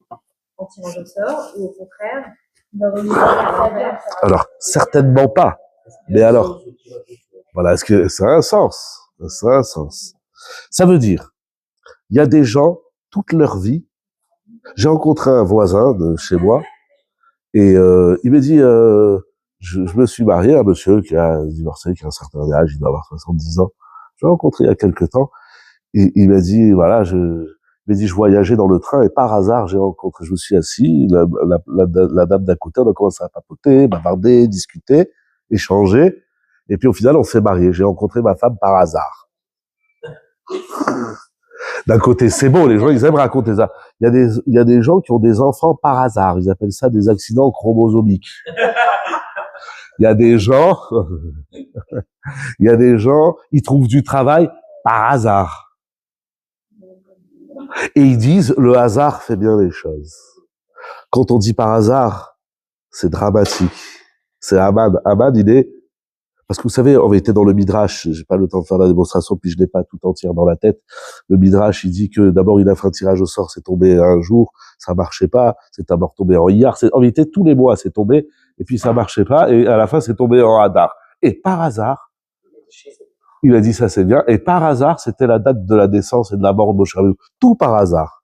en tirage au sort, ou au contraire, alors, certainement pas. Mais alors, voilà, est-ce que ça a un sens? Ça a un sens. Ça veut dire, il y a des gens, toute leur vie, j'ai rencontré un voisin de chez moi, et il me dit, je me suis marié à un monsieur qui a divorcé, qui a un certain âge, il doit avoir 70 ans. Je l'ai rencontré il y a quelque temps, et il m'a dit, voilà, je voyageais dans le train, et par hasard, je me suis assis, la dame d'à côté, on a commencé à papoter, bavarder, discuter, échanger, et puis au final, on s'est mariés. J'ai rencontré ma femme par hasard. D'un côté, c'est beau, les gens, ils aiment raconter ça. Il y a des gens qui ont des enfants par hasard. Ils appellent ça des accidents chromosomiques. Il y a des gens, ils trouvent du travail par hasard. Et ils disent, le hasard fait bien les choses. Quand on dit par hasard, c'est dramatique. C'est Ahmad. Ahmad, il est, parce que vous savez, on était dans le Midrash, j'ai pas le temps de faire la démonstration, puis je l'ai pas tout entière dans la tête. Le Midrash, il dit que d'abord, il a fait un tirage au sort, c'est tombé un jour, ça marchait pas, c'est d'abord tombé en Iyar, en vérité, tous les mois, c'est tombé, et puis ça marchait pas, et à la fin, c'est tombé en Hadar. Et par hasard, il a dit ça c'est bien, et par hasard, c'était la date de la naissance et de la mort de Moshe Rabbeinu. Tout par hasard.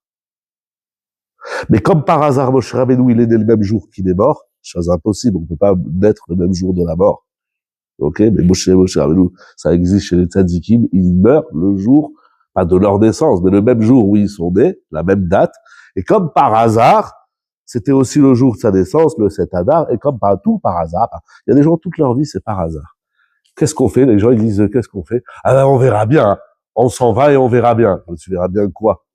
Mais comme par hasard, Moshe Rabbeinu, il est né le même jour qu'il est mort, chose impossible, on peut pas naître le même jour de la mort. Ok, mais Moshe Rabbeinu, ça existe chez les tzadikim, ils meurent le jour, pas de leur naissance, mais le même jour où ils sont nés, la même date, et comme par hasard, c'était aussi le jour de sa naissance, le 7 Hadar, et comme tout par hasard, il y a des gens, toute leur vie, c'est par hasard. Qu'est-ce qu'on fait? Les gens, ils disent, qu'est-ce qu'on fait? Ah ben, on verra bien, hein. On s'en va et on verra bien. Tu verras bien quoi?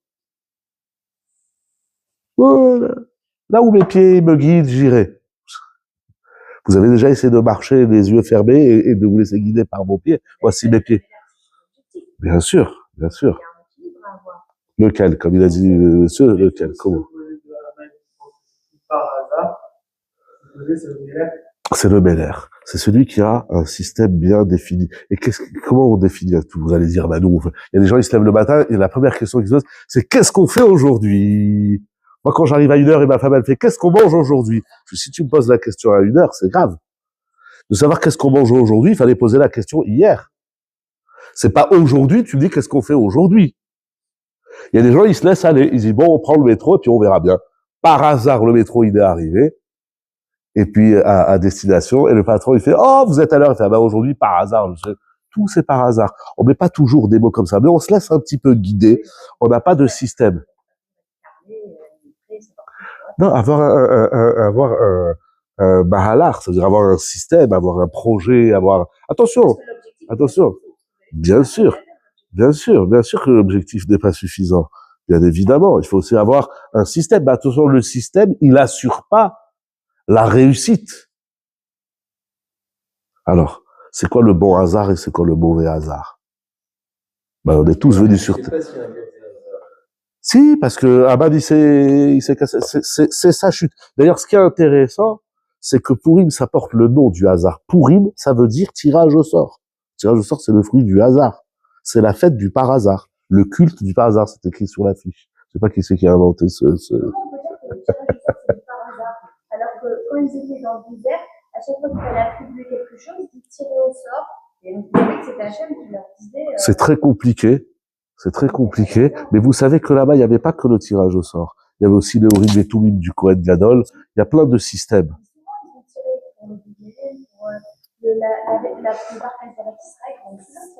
Voilà. Là où mes pieds me guident, j'irai. Vous avez déjà essayé de marcher les yeux fermés et de vous laisser guider par vos pieds. Voici mes pieds. Bien sûr, bien sûr. Lequel, comme il a dit monsieur, lequel, comment? Par hasard, c'est le Béler. C'est celui qui a un système bien défini. Et comment on définit tout? Vous allez dire, bah nous, il y a des gens, ils se lèvent le matin et la première question qu'ils se posent, c'est qu'est-ce qu'on fait aujourd'hui? Moi, quand j'arrive à 1h et ma femme, elle fait, qu'est-ce qu'on mange aujourd'hui? Si tu me poses la question à 1h, c'est grave. De savoir qu'est-ce qu'on mange aujourd'hui, il fallait poser la question hier. C'est pas aujourd'hui, tu me dis qu'est-ce qu'on fait aujourd'hui. Il y a des gens, ils se laissent aller. Ils disent, bon, on prend le métro et puis on verra bien. Par hasard, le métro, il est arrivé. Et puis, à destination. Et le patron, il fait, oh, vous êtes à l'heure. Il fait, ah ben, aujourd'hui, par hasard. Tout, c'est par hasard. On met pas toujours des mots comme ça, mais on se laisse un petit peu guider. On n'a pas de système. Non, avoir un bahalar, c'est-à-dire avoir un système, avoir un projet, attention, bien sûr que l'objectif n'est pas suffisant. Bien évidemment, il faut aussi avoir un système. Mais attention, le système, il assure pas la réussite. Alors, c'est quoi le bon hasard et c'est quoi le mauvais hasard? Ben, on est tous venus sur Terre. Si, parce que Abad, il s'est cassé. C'est sa chute. D'ailleurs, ce qui est intéressant, c'est que Purim, ça porte le nom du hasard. Purim, ça veut dire tirage au sort. Tirage au sort, c'est le fruit du hasard. C'est la fête du par hasard. Le culte du par hasard, c'est écrit sur l'affiche. Je sais pas qui c'est qui a inventé ce... Comment on peut dire que le tirage au sort, c'est par hasard? Alors que quand ils étaient dans le désert, à chaque fois qu'il fallait attribuer quelque chose, ils tiraient au sort. Et donc, vous savez que c'était Hachem qui leur disait... C'est très compliqué. C'est très compliqué. Mais vous savez que là-bas, il n'y avait pas que le tirage au sort. Il y avait aussi le Urim et Tumim du Kohen Gadol. Il y a plein de systèmes. Souvent, ils ont tiré pour le Bigel, pour la plupart des Israël.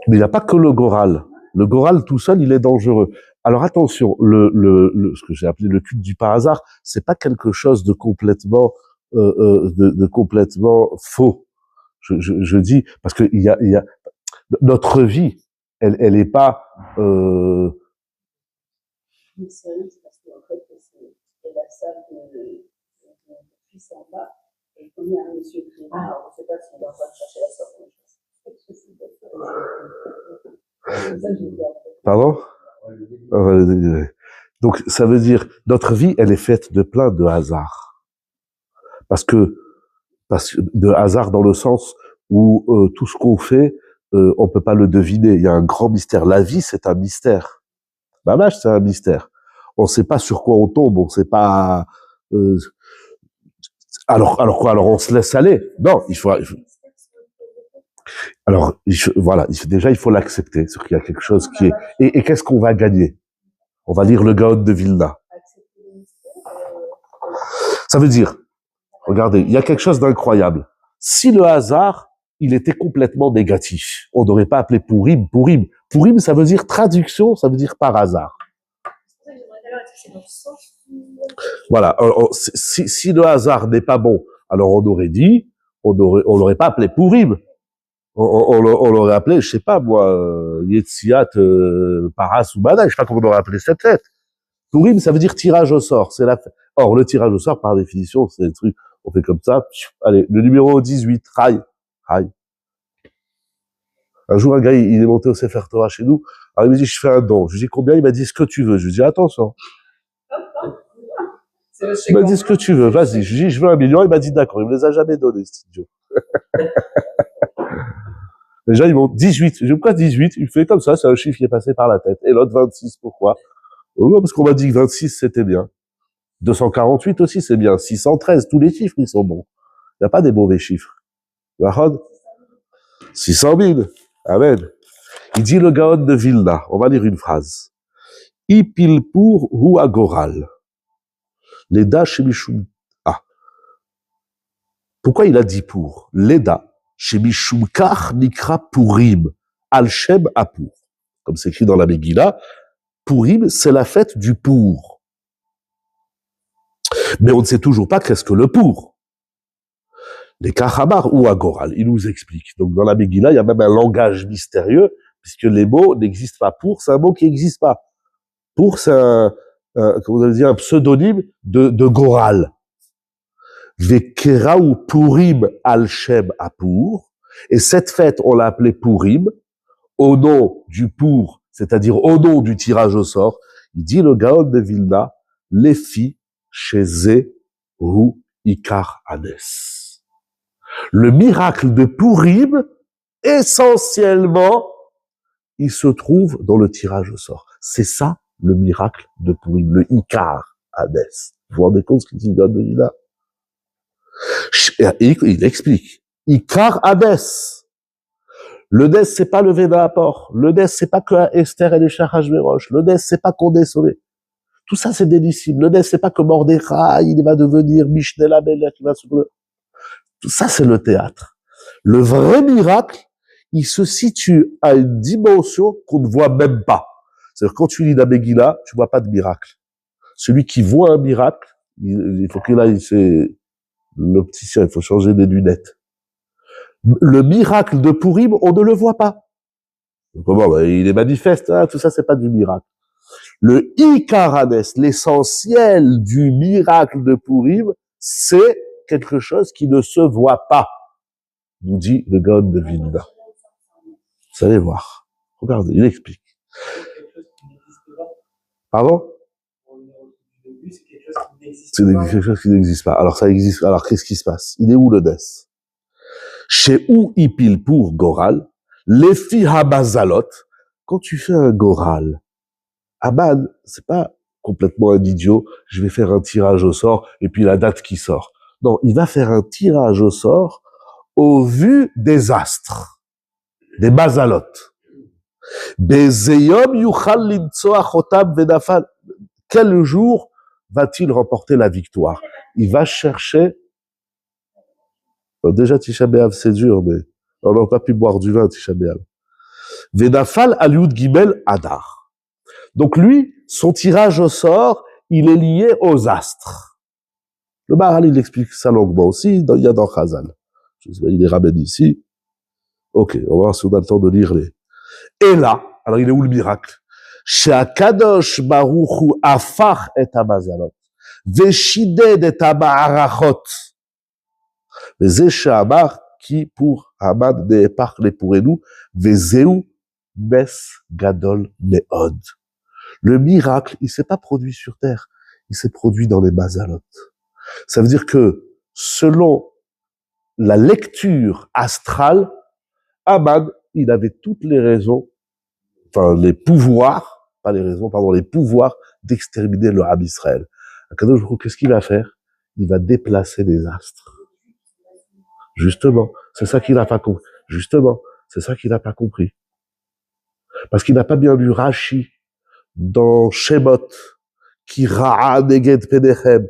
Mais il n'y a pas que le Goral. Le Goral tout seul, il est dangereux. Alors attention, ce que j'ai appelé le culte du par hasard, c'est pas quelque chose de complètement, de complètement faux. Je dis, parce que il y a, notre vie, elle est pas, Mais sérieux, c'est parce qu'en fait, c'est la salle de fils en bas, et comme il y a un monsieur qui est là, alors on ne sait pas si on va chercher la sortie. pardon? Donc, ça veut dire, notre vie, elle est faite de plein de hasards. Parce que de hasard dans le sens où tout ce qu'on fait, on peut pas le deviner. Il y a un grand mystère. La vie, c'est un mystère. Mamash, c'est un mystère. On sait pas sur quoi on tombe. On sait pas. Alors quoi? Alors on se laisse aller. Non, alors voilà. Déjà, il faut l'accepter. C'est qu'il y a quelque chose qui est. Et qu'est-ce qu'on va gagner? On va lire le Gaon de Vilna. Ça veut dire, regardez, il y a quelque chose d'incroyable. Si le hasard, il était complètement négatif, on n'aurait pas appelé Pourim, Pourim. Pourim, ça veut dire traduction, ça veut dire par hasard. Voilà. Alors, si le hasard n'est pas bon, alors on aurait dit, on l'aurait pas appelé Pourim. On l'aurait appelé, je sais pas moi, Yetziat, Paras ou Bada, je sais pas comment on aurait appelé cette fête. Pourim, ça veut dire tirage au sort. C'est la fête. Or, le tirage au sort, par définition, c'est des trucs, on fait comme ça. Allez, le numéro 18, Raï. Un jour, un gars, il est monté au Sefer Torah chez nous. Alors, il me dit, je fais un don. Je lui dis combien? Il m'a dit ce que tu veux. Je lui dis, attention. Il m'a dit ce que tu veux, vas-y. Je lui dis, je veux 1 million. Il m'a dit, d'accord. Il me les a jamais donnés, cet idiot. Déjà, ils m'ont 18. Je dis, pourquoi 18? Il fait comme ça, c'est un chiffre qui est passé par la tête. Et l'autre, 26, pourquoi? Oh, parce qu'on m'a dit que 26, c'était bien. 248 aussi, c'est bien. 613, tous les chiffres, ils sont bons. Il n'y a pas des mauvais chiffres. 600 000. Amen. Il dit le Gaon de Vilna. On va lire une phrase. Ipilpur hu agoral. Leda shemishum. Ah. Pourquoi il a dit pour? Leda shemishum kach nikra purim. Al shem apur. Comme c'est écrit dans la Megillah. Purim, c'est la fête du pour. Mais on ne sait toujours pas qu'est-ce que le pour. Les Kachamar ou Agoral, il nous explique. Donc dans la Megillah, il y a même un langage mystérieux, puisque les mots n'existent pas. Pour, c'est un mot qui n'existe pas. Pour, c'est comment vous allez dire, un pseudonyme de Goral. Vekera ou Purim al-Shem Apur. Et cette fête, on l'a appelée Purim, au nom du pour, c'est-à-dire au nom du tirage au sort. Il dit le Gaon de Vilna, les filles chez Zé ou Ikar Hades. Le miracle de Pourim, essentiellement, il se trouve dans le tirage au sort. C'est ça, le miracle de Pourim, le Ikar Hades. Vous vous rendez compte ce qu'il dit dans le Vilna? Il explique. Ikar Hades. Le Nes, c'est pas le Veda Apport. Le Nes, c'est pas que Esther et les Shachashverosh. Le Nes, c'est pas qu'on est sauvé. Tout ça, c'est délissible. Le Nes, c'est pas que Mordechai, il va devenir Mishneh Lamelech, il va se... Tout ça, c'est le théâtre. Le vrai miracle, il se situe à une dimension qu'on ne voit même pas. C'est-à-dire, quand tu lis la Megillah, tu vois pas de miracle. Celui qui voit un miracle, il faut qu'il aille chez l'opticien, il faut changer des lunettes. Le miracle de Pourim, on ne le voit pas. Comment? Il est manifeste, hein, tout ça, c'est pas du miracle. Le Ikar Hades, l'essentiel du miracle de Pourim, c'est quelque chose qui ne se voit pas, nous dit le Gaon de Vilna. Vous allez voir. Regardez, il explique. Pardon? C'est quelque chose qui n'existe pas. Alors ça existe. Alors qu'est-ce qui se passe? Il est où le Nes? Chez où Ipil pour Goral, les filles Habazalot, quand tu fais un Goral, Aban, c'est pas complètement un idiot, je vais faire un tirage au sort, et puis la date qui sort. Non, il va faire un tirage au sort au vu des astres, des Bazalot. Bezeyom yuchal limtsoach otam vedafal. Quel jour va-t-il remporter la victoire? Il va chercher. Déjà, Tisha B'Av, c'est dur, mais on n'a pas pu boire du vin, Tisha B'Av. Vedafal Alioud Gimel Adar. Donc lui, son tirage au sort, il est lié aux astres. Le Maharal, il explique ça longuement aussi, il y a dans Chazal. Je sais pas, il est ramène ici. Ok, on va voir si on a le temps de lire les. Et là, alors il est où le miracle? She'akadosh baruch hu afach et hamazalot, veshided et hama'arachot. Veze she'amar ki pour Haman ne'epach le'purenu, vezeu nes gadol me'od. Le miracle, il s'est pas produit sur terre, il s'est produit dans les mazalot. Ça veut dire que, selon la lecture astrale, Aman, il avait toutes les raisons, enfin les pouvoirs, pas les raisons, pardon, les pouvoirs d'exterminer le Ham Israël. Akadosh Baruch Hu, qu'est-ce qu'il va faire? Il va déplacer les astres. Justement, c'est ça qu'il n'a pas compris. Justement, c'est ça qu'il n'a pas compris. Parce qu'il n'a pas bien lu Rashi dans Shemot, qui ra'a neged penechem.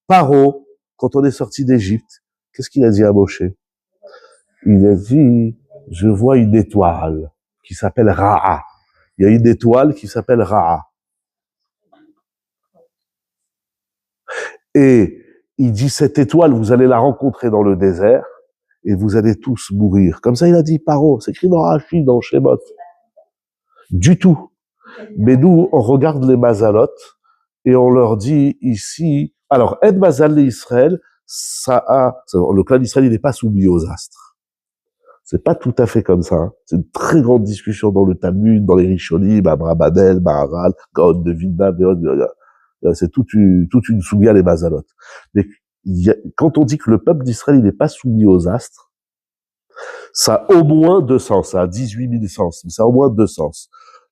Paro, quand on est sorti d'Égypte, qu'est-ce qu'il a dit à Moshe? Il a dit, je vois une étoile qui s'appelle Ra'a. Il y a une étoile qui s'appelle Ra'a. Et il dit, cette étoile, vous allez la rencontrer dans le désert et vous allez tous mourir. Comme ça, il a dit, Paro, c'est écrit dans Rashi, dans Shemot. Du tout. Mais nous, on regarde les mazalot et on leur dit ici, alors, Ed Mazal Israël, le clan d'Israël, il n'est pas soumis aux astres. C'est pas tout à fait comme ça. Hein. C'est une très grande discussion dans le Talmud, dans les Rishonim, Abrabanel, Maharal, Gaon de Vilna, c'est toute une souga les mazalot. Mais quand on dit que le peuple d'Israël, il n'est pas soumis aux astres, ça a au moins deux sens, ça a 18 000 sens, mais ça a au moins deux sens.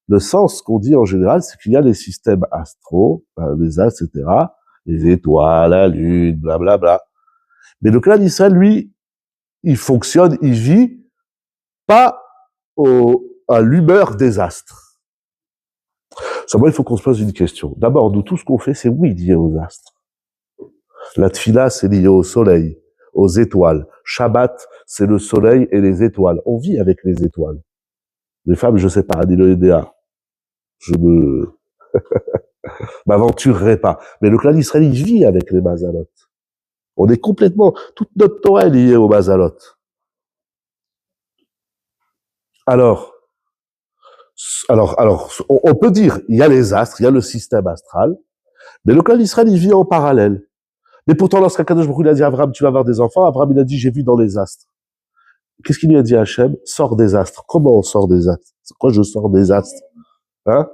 Le sens qu'on dit en général, c'est qu'il y a les systèmes astro, les astres, etc., les étoiles, la lune, blablabla. Bla, bla. Mais le clan d'Israël, lui, il fonctionne, il vit pas à l'humeur des astres. Seulement, il faut qu'on se pose une question. D'abord, nous, tout ce qu'on fait, c'est oui lié aux astres. La tfila, c'est lié au soleil, aux étoiles. Shabbat, c'est le soleil et les étoiles. On vit avec les étoiles. Les femmes, je sais pas, je m'aventurerai pas. Mais le clan d'Israël, il vit avec les mazalot. On est complètement, toute notre Torah est liée aux mazalot. Alors, on peut dire, il y a les astres, il y a le système astral, mais le clan d'Israël, il vit en parallèle. Mais pourtant, lorsqu'Akadosh Baruch Hu a dit à Abraham, tu vas avoir des enfants, Abraham, il a dit, j'ai vu dans les astres. Qu'est-ce qu'il lui a dit à Hachem? Sors des astres. Comment on sort des astres? C'est quoi je sors des astres? Hein?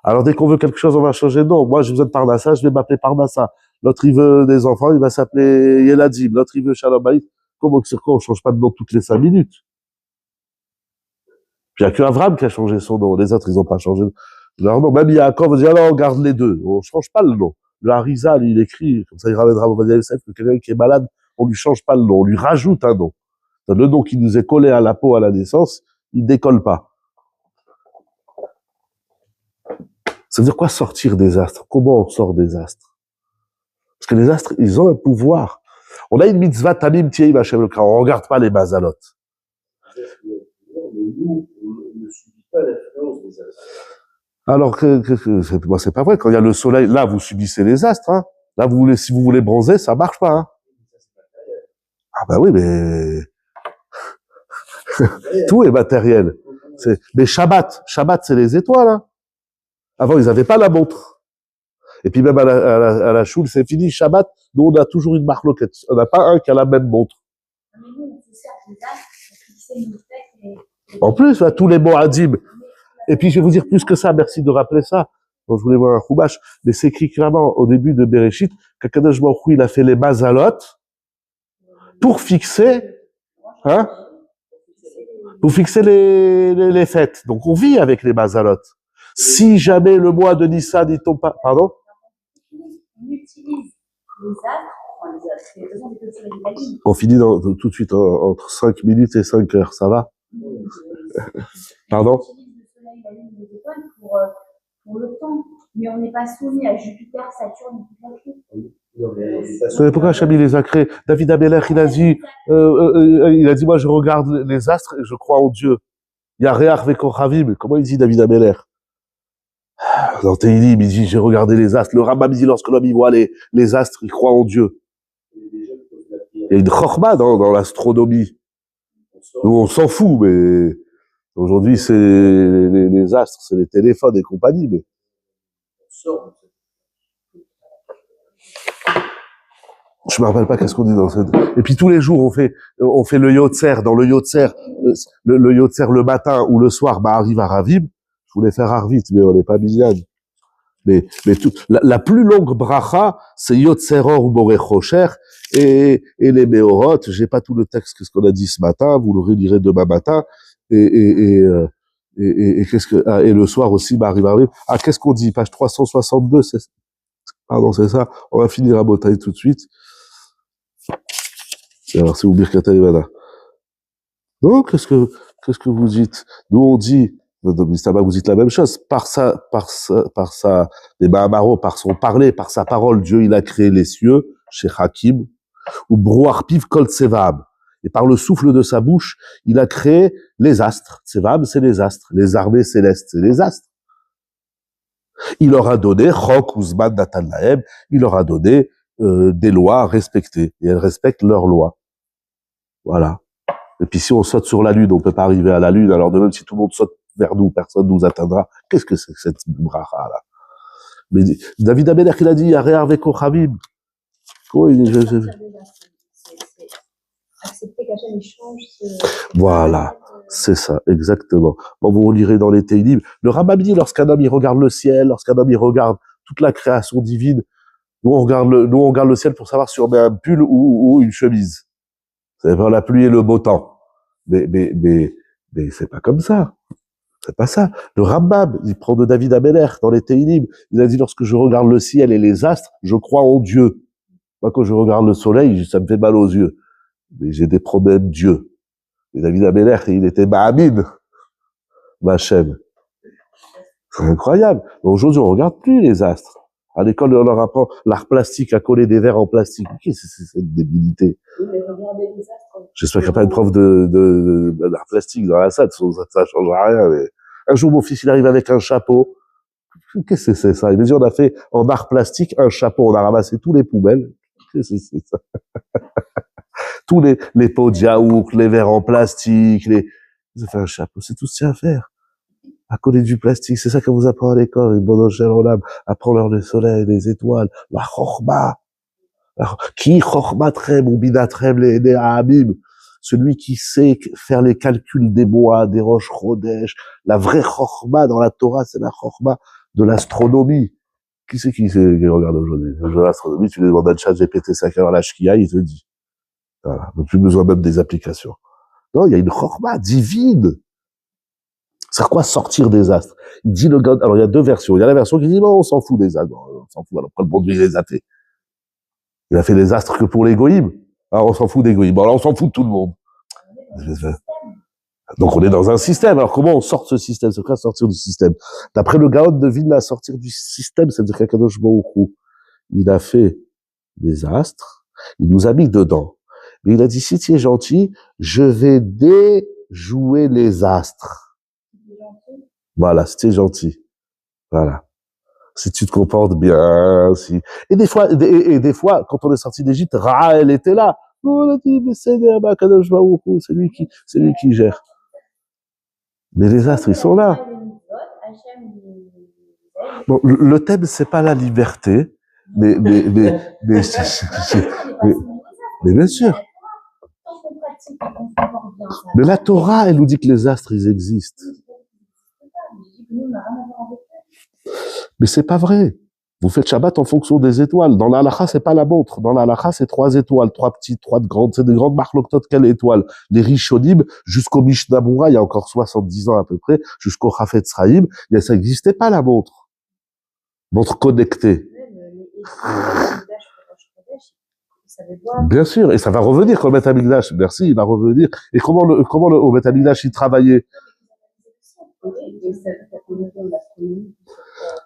Alors, dès qu'on veut quelque chose, on va changer. Non, moi, j'ai besoin de Parnassa, je vais m'appeler Parnassa. L'autre, il veut des enfants, il va s'appeler Yeladim. L'autre, il veut Shalom Bayit. Comment, sur quoi on change pas de nom toutes les 5 minutes? Puis il n'y a que Abraham qui a changé son nom. Les autres, ils n'ont pas changé leur nom. Même Yaakov dit, alors, on garde les deux. On change pas le nom. Le Harizal, il écrit, comme ça, il ramènera Ovadia Yosef, que quelqu'un qui est malade, on lui change pas le nom. On lui rajoute un nom. Le nom qui nous est collé à la peau à la naissance, il décolle pas. Ça veut dire quoi sortir des astres? Comment on sort des astres? Parce que les astres, ils ont un pouvoir. On a une mitzvah tamim tieim Hashem le Kra. On regarde pas les mazalot. Mais nous, on ne subit pas l'influence des astres. Alors c'est pas vrai. Quand il y a le soleil, là, vous subissez les astres. Hein. Là, si vous voulez bronzer, ça marche pas. Hein. Ah ben oui, mais tout est matériel. Mais Shabbat, c'est les étoiles. Hein. Avant, ils n'avaient pas la montre. Et puis même à la choule, c'est fini. Shabbat, nous, on a toujours une marloquette. On n'a pas un qui a la même montre. Mais nous, on se sert des astres pour fixer nos têtes. En plus, là, tous les moadim. Et puis, je vais vous dire plus que ça. Merci de rappeler ça. Donc, je voulais voir un choubash. Mais c'est écrit clairement au début de Bereshit qu'Akadosh Baruch Hu, il a fait les mazalot pour fixer, hein, pour fixer les fêtes. Donc, on vit avec les mazalot. Si jamais le mois de Nissan n'y tombe pas, pardon? On utilise les astres, on finit tout de suite entre 5 minutes et 5 heures, ça va? Pardon? On utilise le soleil, la lune, les étoiles pour le temps, mais on n'est pas soumis à Jupiter, Saturne et tout ça. Mais pourquoi Hachem les a créés? David Amelech, il a dit, moi je regarde les astres et je crois en Dieu. Yareach vekochavim. Comment il dit David Amelech? Dans Tehillim, il dit, j'ai regardé les astres. Le Rambam dit, lorsque l'homme y voit les astres, il croit en Dieu. Il y a une chorma dans l'astronomie. Nous, on s'en fout, mais aujourd'hui, c'est les astres, c'est les téléphones et compagnie, mais. Je me rappelle pas qu'est-ce qu'on dit dans cette. Et puis tous les jours, on fait le Yotzer. Dans le Yotzer, le Yotzer le matin ou le soir, arrive à Ravim. Je voulais faire Arvit, mais on n'est pas Binyan. Mais tout, la plus longue bracha, c'est Yotzeror ou Boré Chocher, et les Meorot, j'ai pas tout le texte, ce qu'on a dit ce matin, vous le relirez demain matin, et qu'est-ce que, et le soir aussi, Marie. Ah, qu'est-ce qu'on dit? Page 362, pardon, c'est ça. On va finir à Botaï tout de suite. Alors, c'est Birkat Hayevana. Donc, qu'est-ce que vous dites? Nous, on dit, vous dites la même chose. Par les Mahamaro, par son parler, par sa parole, Dieu, il a créé les cieux, chez Hakim, ou Brouar Piv Kol Tsevaam. Et par le souffle de sa bouche, il a créé les astres. Tsevaam, c'est les astres. Les armées célestes, c'est les astres. Il leur a donné, Chok, Uzman, Natan Lahem, il leur a donné des lois respectées. Et elles respectent leurs lois. Voilà. Et puis si on saute sur la Lune, on peut pas arriver à la Lune, alors de même si tout le monde saute vers nous, personne nous atteindra. Qu'est-ce que c'est que cette bracha là? Mais David Amelech, il a dit, Yareh avec Kochavim. Accepter qu'Hachem change Voilà, c'est ça, exactement. Bon, vous relirez dans les Teilim. Le Rambam dit, lorsqu'un homme il regarde le ciel, lorsqu'un homme il regarde toute la création divine, nous on regarde le ciel pour savoir si on met un pull ou une chemise. C'est pas la pluie et le beau temps. Mais c'est pas comme ça. C'est pas ça. Le Rambam, il prend de David Amelech dans les Teilim. Il a dit, lorsque je regarde le ciel et les astres, je crois en Dieu. Moi, quand je regarde le soleil, ça me fait mal aux yeux. Mais j'ai des problèmes Dieu. Et David Amelech, il était Mahamid. Machem. C'est incroyable. Mais aujourd'hui, on regarde plus les astres. À l'école, on leur apprend l'art plastique à coller des verres en plastique. Qu'est-ce que c'est cette débilité? Oui, mais regardez les astres. J'espère qu'il n'y a pas une prof d'art plastique dans la salle, ça changera rien. Mais un jour, mon fils, il arrive avec un chapeau. Qu'est-ce que c'est ça? Il me dit, on a fait en art plastique un chapeau, on a ramassé tous les poubelles. Qu'est-ce que c'est ça? Tous les pots de yaourt, les verres en plastique, vous avez fait un chapeau, c'est tout ce qu'il y a à faire. À coller du plastique, c'est ça qu'on vous apprend à l'école, les bonhommes Olam, apprends-leur le soleil, les étoiles, la chorma. Qui chormatrem ou binatrem les ha'amim? Celui qui sait faire les calculs des mois, des roches Chodesh. La vraie chorma dans la Torah, c'est la chorma de l'astronomie. Qui regarde aujourd'hui? L'astronomie, tu lui demandes à ChatGPT 5 heures à la Shkia, il te dit. Voilà. Donc, plus besoin même des applications. Non, il y a une chorma divine. C'est quoi sortir des astres? Il dit le gars, alors il y a deux versions. Il y a la version qui dit, bon, on s'en fout des astres. On s'en fout, alors, le bon Dieu, il les athées. Il a fait les astres que pour les goïms. Alors, on s'en fout des goïms. Bon, alors, on s'en fout de tout le monde. Donc, on est dans un système. Alors, comment on sort de ce système? C'est quoi sortir du système? D'après le Gaon de Vilna, sortir du système, c'est-à-dire qu'Akadosh Baruch Hu, il a fait des astres, il nous a mis dedans. Mais il a dit, si tu es gentil, je vais déjouer les astres. Voilà, si tu es gentil. Voilà. Si tu te comportes bien, si... Et des fois, quand on est sorti d'Égypte, Ra, elle était là. On a dit, mais c'est lui qui gère. Mais les astres, ils sont là. Bon, le thème, c'est pas la liberté, mais bien sûr. Mais la Torah, elle nous dit que les astres, ils existent. Mais c'est pas vrai. Vous faites Shabbat en fonction des étoiles. Dans la halakha, c'est pas la montre. Dans la halakha, c'est 3 étoiles, 3 petites, 3 grandes. C'est des grandes marloktot, quelle étoile? Les Rishonim, jusqu'au Mishnah Moura, il y a encore 70 ans à peu près, jusqu'au Chafetz Chaim, ça n'existait pas la montre. Montre connectée. Bien sûr, et ça va revenir quand le Beth Amikdash, merci, il va revenir. Et comment le Beth Amikdash, il travaillait?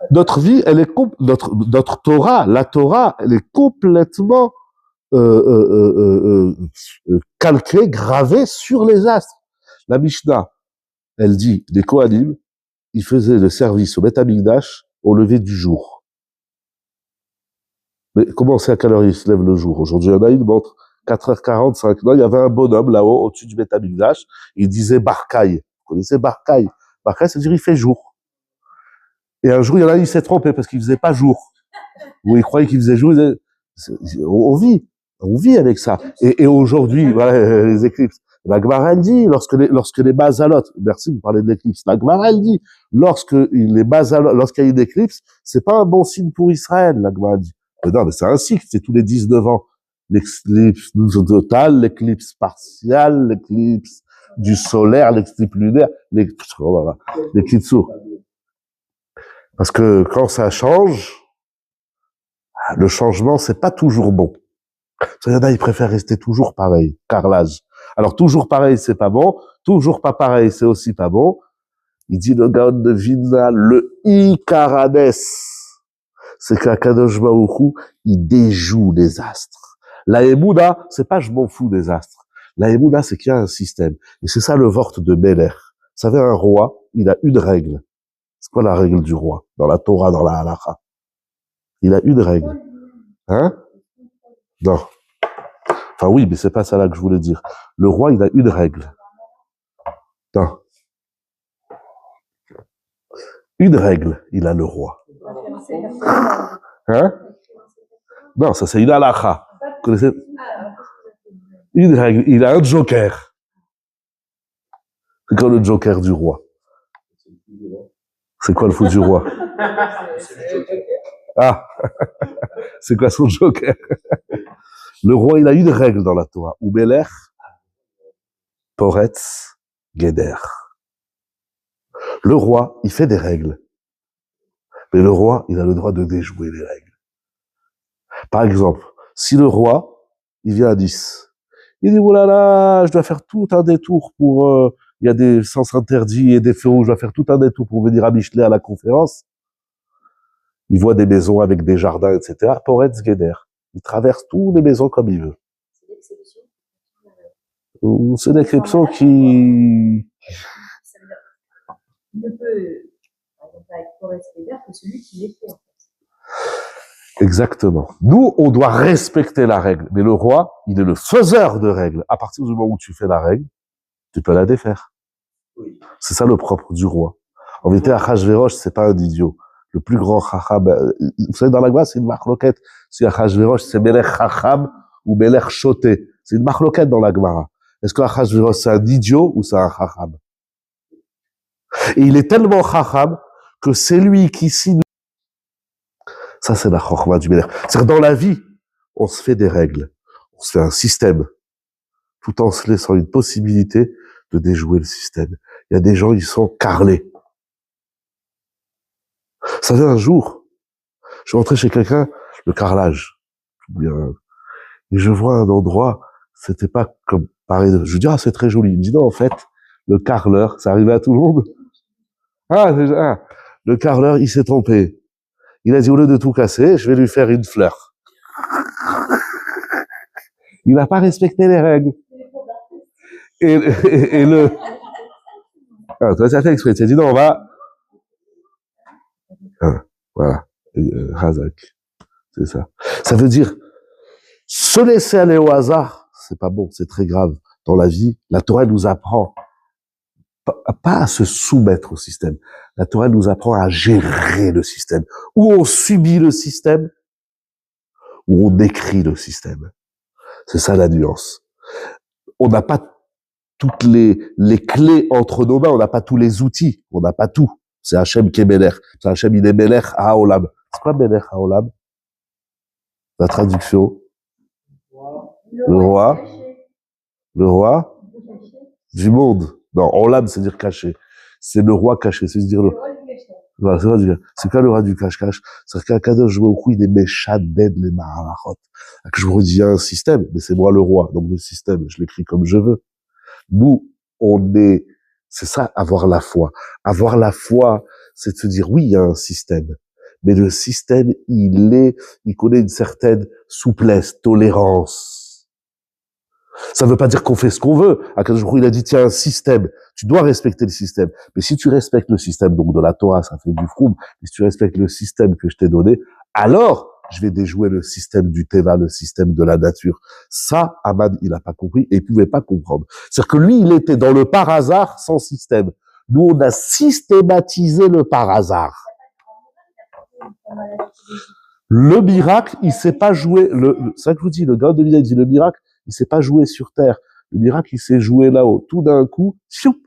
Notre vie, elle est notre Torah, la Torah, elle est complètement calquée, gravée sur les astres. La Mishnah, elle dit, les Kohanim, ils faisaient le service au Beth Amikdash au lever du jour. Mais comment c'est à quelle heure il se lève le jour? Aujourd'hui, il y en a une montre 4h45. Non, il y avait un bonhomme là-haut, au-dessus du Beth Amikdash, il disait Barcaï. Vous connaissez Barcaï? Barcaï, c'est-à-dire il fait jour. Et un jour, il y en a, il s'est trompé parce qu'il faisait pas jour. Ou il croyait qu'il faisait jour. On vit avec ça. Et aujourd'hui, voilà, les éclipses. La Gemara, elle dit, lorsque les basalotes, merci, vous parlez de l'éclipse, la Gemara, elle dit, lorsqu'il y a une éclipse, c'est pas un bon signe pour Israël, la Gemara dit. Mais non, mais c'est un cycle, c'est tous les 19 ans. L'éclipse totale, l'éclipse partielle, l'éclipse du solaire, l'éclipse lunaire, l'éclipse sourd. Parce que quand ça change, le changement, c'est pas toujours bon. Il y en a, ils préfèrent rester toujours pareil, carrelage. Alors, toujours pareil, c'est pas bon. Toujours pas pareil, c'est aussi pas bon. Il dit, le Gaon de Vilna, le Ikarades, c'est qu'Akadosh Baruch Hu, il déjoue les astres. La Emouna, c'est pas je m'en fous des astres. La Emouna, c'est qu'il y a un système. Et c'est ça le vort de Meler. Vous savez, un roi, il a une règle. C'est quoi la règle du roi? Dans la Torah, dans la Halakha. Il a une règle. Hein? Non. Enfin oui, mais c'est pas ça là que je voulais dire. Le roi, il a une règle. Non. Une règle, il a le roi. Hein? Non, ça c'est une halakha. Vous connaissez? Une règle, il a un joker. C'est quoi le joker du roi? C'est quoi le fou du roi? Ah, c'est quoi son joker? Le roi, il a une règle dans la Torah. Ubeler, Poretz, Geder. Le roi, il fait des règles. Mais le roi, il a le droit de déjouer les règles. Par exemple, si le roi, il vient à 10, il dit, oh là là, je dois faire tout un détour pour, il y a des sens interdits et des feux rouges, je dois faire tout un détour pour venir à Michelet à la conférence. Il voit des maisons avec des jardins, etc. Poretz, Geder. Il traverse toutes les maisons comme il veut. C'est l'exception qui... Ça veut dire, il ne peut, par exemple, avec Poretz Geder que celui qui les fait, en fait. Exactement. Nous, on doit respecter la règle. Mais le roi, il est le faiseur de règles. À partir du moment où tu fais la règle, tu peux la défaire. Oui. C'est ça le propre du roi. En vérité, Achashverosh, c'est pas un idiot. Le plus grand chacham, vous savez, dans la Gemara, c'est une marloquette. Si Achashverosh, c'est Melech Chacham ou Melech Choté. C'est une marloquette dans la Gemara. Est-ce que Achashverosh, c'est un idiot ou c'est un chacham? Et il est tellement chacham que c'est lui qui signe. Ça, c'est la chokhma du Melech. C'est-à-dire, dans la vie, on se fait des règles. On se fait un système. Tout en se laissant une possibilité de déjouer le système. Il y a des gens, ils sont carrelés. Ça fait un jour, je suis rentré chez quelqu'un, le carrelage. Et je vois un endroit, c'était pas comme pareil. Je lui dis, ah, c'est très joli. Il me dit, non, en fait, le carreleur, ça arrivait à tout le monde. Le carreleur, il s'est trompé. Il a dit, au lieu de tout casser, je vais lui faire une fleur. Il n'a pas respecté les règles. Et le... Alors, toi, ça fait exprès. Tu as dit, non, on va... Voilà. Razak. C'est ça. Ça veut dire, se laisser aller au hasard, c'est pas bon, c'est très grave. Dans la vie, la Torah nous apprend pas à se soumettre au système. La Torah nous apprend à gérer le système. Ou on subit le système, ou on écrit le système. C'est ça la nuance. On n'a pas toutes les clés entre nos mains, on n'a pas tous les outils, on n'a pas tout. C'est Hachem qui est Melech. C'est Hachem, il est Melech Haolam. C'est quoi Melech Haolam? La traduction? Le roi du monde. Non, Olam, c'est dire caché. C'est le roi caché, c'est dire le... Voilà, c'est quoi le roi du cache-cache? C'est-à-dire qu'Akadosh Baruch Hu, il est Meshaded les Mahalachot. Que je vous dis, il y a un système, mais c'est moi le roi. Donc le système, je l'écris comme je veux. Nous, on est... C'est ça, avoir la foi. Avoir la foi, c'est de se dire, oui, il y a un système. Mais le système, il connaît une certaine souplesse, tolérance. Ça ne veut pas dire qu'on fait ce qu'on veut. Akadosh Baruch Hu, il a dit, tiens, un système. Tu dois respecter le système. Mais si tu respectes le système, donc de la Torah, ça fait du froum. Mais si tu respectes le système que je t'ai donné, alors, je vais déjouer le système du Teva, le système de la nature. Ça, Ahmad, il n'a pas compris et il pouvait pas comprendre. C'est-à-dire que lui, il était dans le par hasard sans système. Nous, on a systématisé le par hasard. Le miracle, il s'est pas joué, c'est ça que je vous dis, le gars de Vilna, il dit le miracle, il s'est pas joué sur terre. Le miracle, il s'est joué là-haut. Tout d'un coup, choup,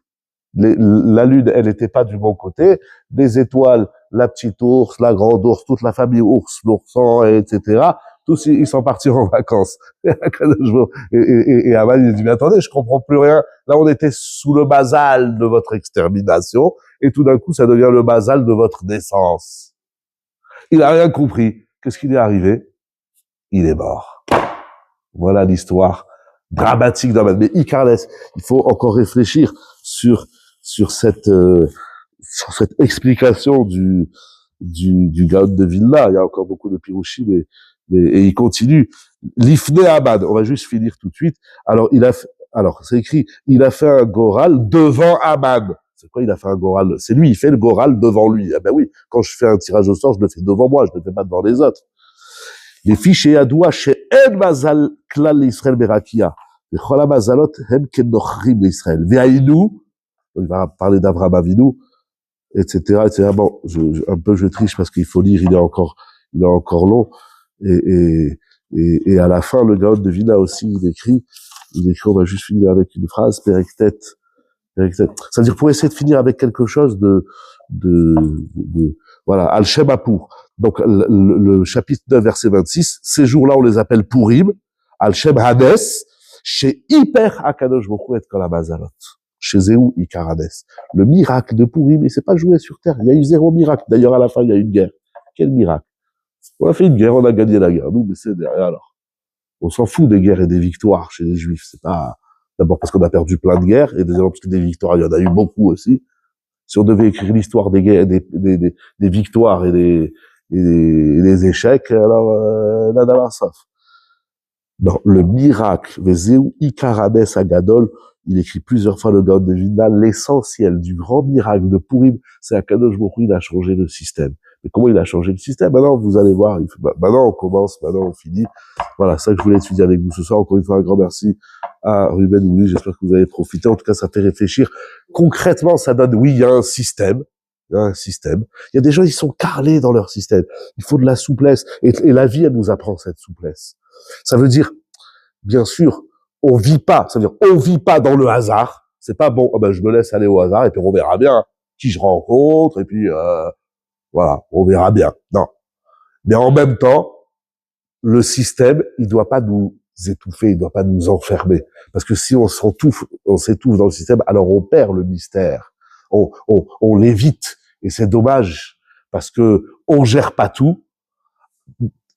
la lune, elle n'était pas du bon côté. Les étoiles, la petite ours, la grande ours, toute la famille ours, l'ourson, etc. Tous, ils sont partis en vacances. Et Aman, il a dit, mais attendez, je comprends plus rien. Là, on était sous le basal de votre extermination. Et tout d'un coup, ça devient le basal de votre naissance. Il a rien compris. Qu'est-ce qui lui est arrivé? Il est mort. Voilà l'histoire dramatique d'Aman. Mais Icarles, il faut encore réfléchir sur cette explication du Gaon de Vilna. Il y a encore beaucoup de pirouchis, et il continue. L'Ifne Aman. On va juste finir tout de suite. Alors, c'est écrit, il a fait un goral devant Aman. C'est quoi, il a fait un goral? C'est lui, il fait le goral devant lui. Ah ben oui, quand je fais un tirage au sort, je le fais devant moi, je ne le fais pas devant les autres. Les fiches et adoua chez El Mazal Klal Israël Berakia. Les Chola Mazalot hem kenochrim l'Israël. Ve'aïnou, il va parler d'Avraham Avinu, etc., etc. Bon, je triche parce qu'il faut lire, il est encore long. Et à la fin, le Gaon de Vilna aussi, il écrit, on va juste finir avec une phrase, Perektet. C'est-à-dire, pour essayer de finir avec quelque chose voilà, Al-Shem Apour. Donc, le chapitre 9, verset 26, ces jours-là, on les appelle Purim, Al-Shem Hades, chez Hyper Akadosh Bokhu et Kolabazalot. Chez Zéou Ikar Hades. Le miracle de Purim, il s'est pas joué sur terre. Il y a eu 0 miracle. D'ailleurs, à la fin, il y a eu une guerre. Quel miracle? On a fait une guerre, on a gagné la guerre. Nous, mais c'est derrière alors. On s'en fout des guerres et des victoires chez les Juifs. C'est pas, d'abord parce qu'on a perdu plein de guerres, et deuxièmement parce que des victoires, il y en a eu beaucoup aussi. Si on devait écrire l'histoire des guerres, des victoires et des échecs, alors, là, sauf. Non, le miracle, Vezeu Ikarades Agadol, il écrit plusieurs fois le Gaon de Vilna, l'essentiel du grand miracle de Purim, c'est Akadosh Baruch Hu, il a changé le système. Mais comment il a changé le système? Maintenant, vous allez voir, maintenant on commence, maintenant on finit. Voilà, ça que je voulais étudier avec vous ce soir. Encore une fois, un grand merci à Ruben Ouli, j'espère que vous avez profité. En tout cas, ça fait réfléchir. Concrètement, ça donne, oui, il y a un système. Il y a un système. Il y a des gens, ils sont carrelés dans leur système. Il faut de la souplesse. Et la vie, elle nous apprend cette souplesse. Ça veut dire, bien sûr, on vit pas dans le hasard. C'est pas bon, je me laisse aller au hasard et puis on verra bien qui je rencontre et puis, voilà, on verra bien. Non. Mais en même temps, le système, il doit pas nous étouffer, il doit pas nous enfermer. Parce que si on s'étouffe dans le système, alors on perd le mystère. On l'évite. Et c'est dommage. Parce que on gère pas tout.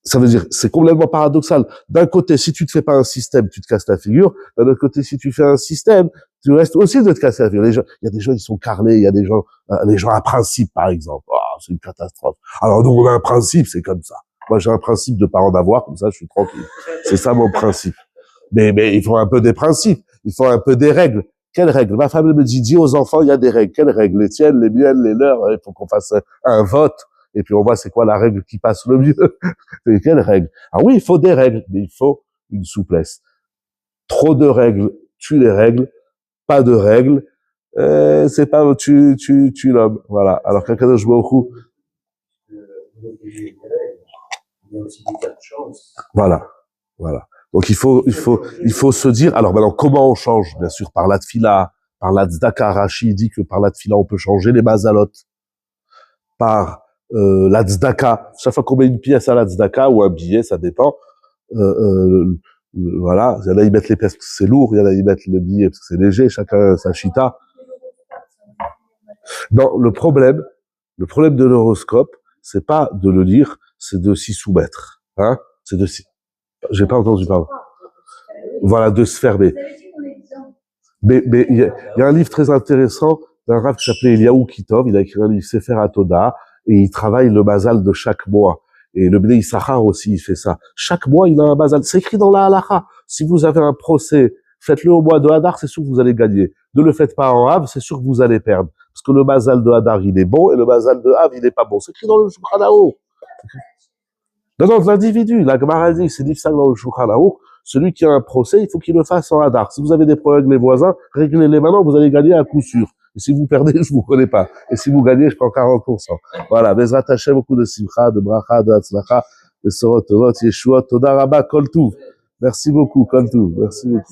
Ça veut dire, c'est complètement paradoxal. D'un côté, si tu te fais pas un système, tu te casses la figure. D'un autre côté, si tu fais un système, tu restes aussi de te casser la figure. Il y a des gens, ils sont carrelés. Il y a des gens, les gens à principe, par exemple. Oh, c'est une catastrophe. Alors, donc, on a un principe, c'est comme ça. Moi, j'ai un principe de pas en avoir, comme ça, je suis tranquille. C'est ça, mon principe. Mais il faut un peu des principes. Il faut un peu des règles. Quelles règles? Ma femme, elle me dit, dis aux enfants, il y a des règles. Quelles règles? Les tiennes, les miennes, les leurs. Il faut qu'on fasse un vote. Et puis on voit c'est quoi la règle qui passe le mieux. C'est quelle règle? Ah oui, il faut des règles, mais il faut une souplesse. Trop de règles, tue les règles. Pas de règles, c'est pas tu l'homme. Voilà. Alors qu'Akadosh Baruch Hu, il y a aussi des cas de chance. voilà. Donc il faut se dire. Alors maintenant, comment on change? Bien sûr, par la tfila, par la tzedaka. Rashi dit que par la tfila on peut changer les mazalot. Par la tzedaka, chaque fois qu'on met une pièce à la tzedaka ou un billet, ça dépend. Voilà, il y en a ils mettent les pièces parce que c'est lourd, il y en a ils mettent le billet parce que c'est léger, chacun sa chita. Non, le problème de l'horoscope, c'est pas de le lire, c'est de s'y soumettre, hein. J'ai pas entendu, pardon. Voilà, de se fermer. Mais il y a un livre très intéressant d'un rav qui s'appelait Eliaou Kitov, il a écrit un livre Sefer HaTodah, et il travaille le mazal de chaque mois. Et le Bnei Issachar aussi, il fait ça. Chaque mois, il a un mazal. C'est écrit dans la halakha. Si vous avez un procès, faites-le au mois de Hadar, c'est sûr que vous allez gagner. Ne le faites pas en Av, c'est sûr que vous allez perdre. Parce que le mazal de Hadar, il est bon, et le mazal de Av, il est pas bon. C'est écrit dans le Shulchan Aruch. Non, de l'individu. La Gemara dit, c'est dit ça dans le Shulchan Aruch. Celui qui a un procès, il faut qu'il le fasse en Hadar. Si vous avez des problèmes avec les voisins, réglez-les maintenant, vous allez gagner à coup sûr. Et si vous perdez, je vous connais pas. Et si vous gagnez, je prends 40%. Voilà. Bezrat Hashem, beaucoup de simcha, de bracha, de hatzlacha, de sorot, tovot, yeshuot, toda rabba, kol tuv. Merci beaucoup, kol tuv. Merci beaucoup.